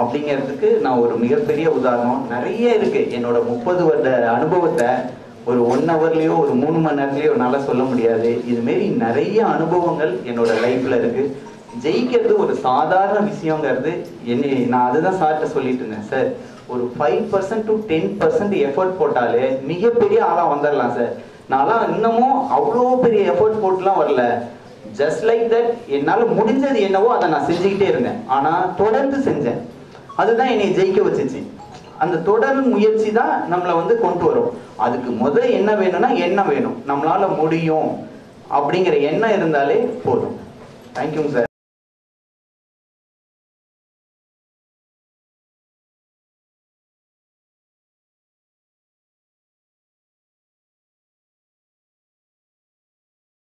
அப்படிங்கிறதுக்கு நான் ஒரு மிகப்பெரிய உதாரணம். நிறைய இருக்கு. என்னோட 30 வருட அனுபவத்தை ஒரு 1 hourலயோ ஒரு 3 மணி நேரத்துலயோ என்னால் சொல்ல முடியாது. இதுமாரி நிறைய அனுபவங்கள் என்னோட லைஃப்ல இருக்கு. ஜெயிக்கிறது ஒரு சாதாரண விஷயங்கிறது நான் அதுதான் சார்ட்ட சொல்லிட்டு இருந்தேன். சார் ஒரு 5% to 10% எஃபர்ட் போட்டாலே மிகப்பெரிய ஆளா வந்துடலாம் சார். நான்லாம் இன்னமும் அவ்வளோ பெரிய எஃபர்ட் போட்டுலாம் வரல. ஜஸ்ட் லைக் தட் என்னால் முடிஞ்சது என்னவோ அதை நான் செஞ்சுக்கிட்டே இருந்தேன். ஆனால் தொடர்ந்து செஞ்சேன். அதுதான் என்னை ஜெயிக்க வச்சுச்சு. அந்த தொடர் முயற்சி தான் நம்மளை வந்து கொண்டு வரும். அதுக்கு என்ன வேணும்னா எண்ணம் வேணும். நம்மளால முடியும் அப்படிங்கிற எண்ணம் இருந்தாலே போதும். தேங்க்யூங்க சார்.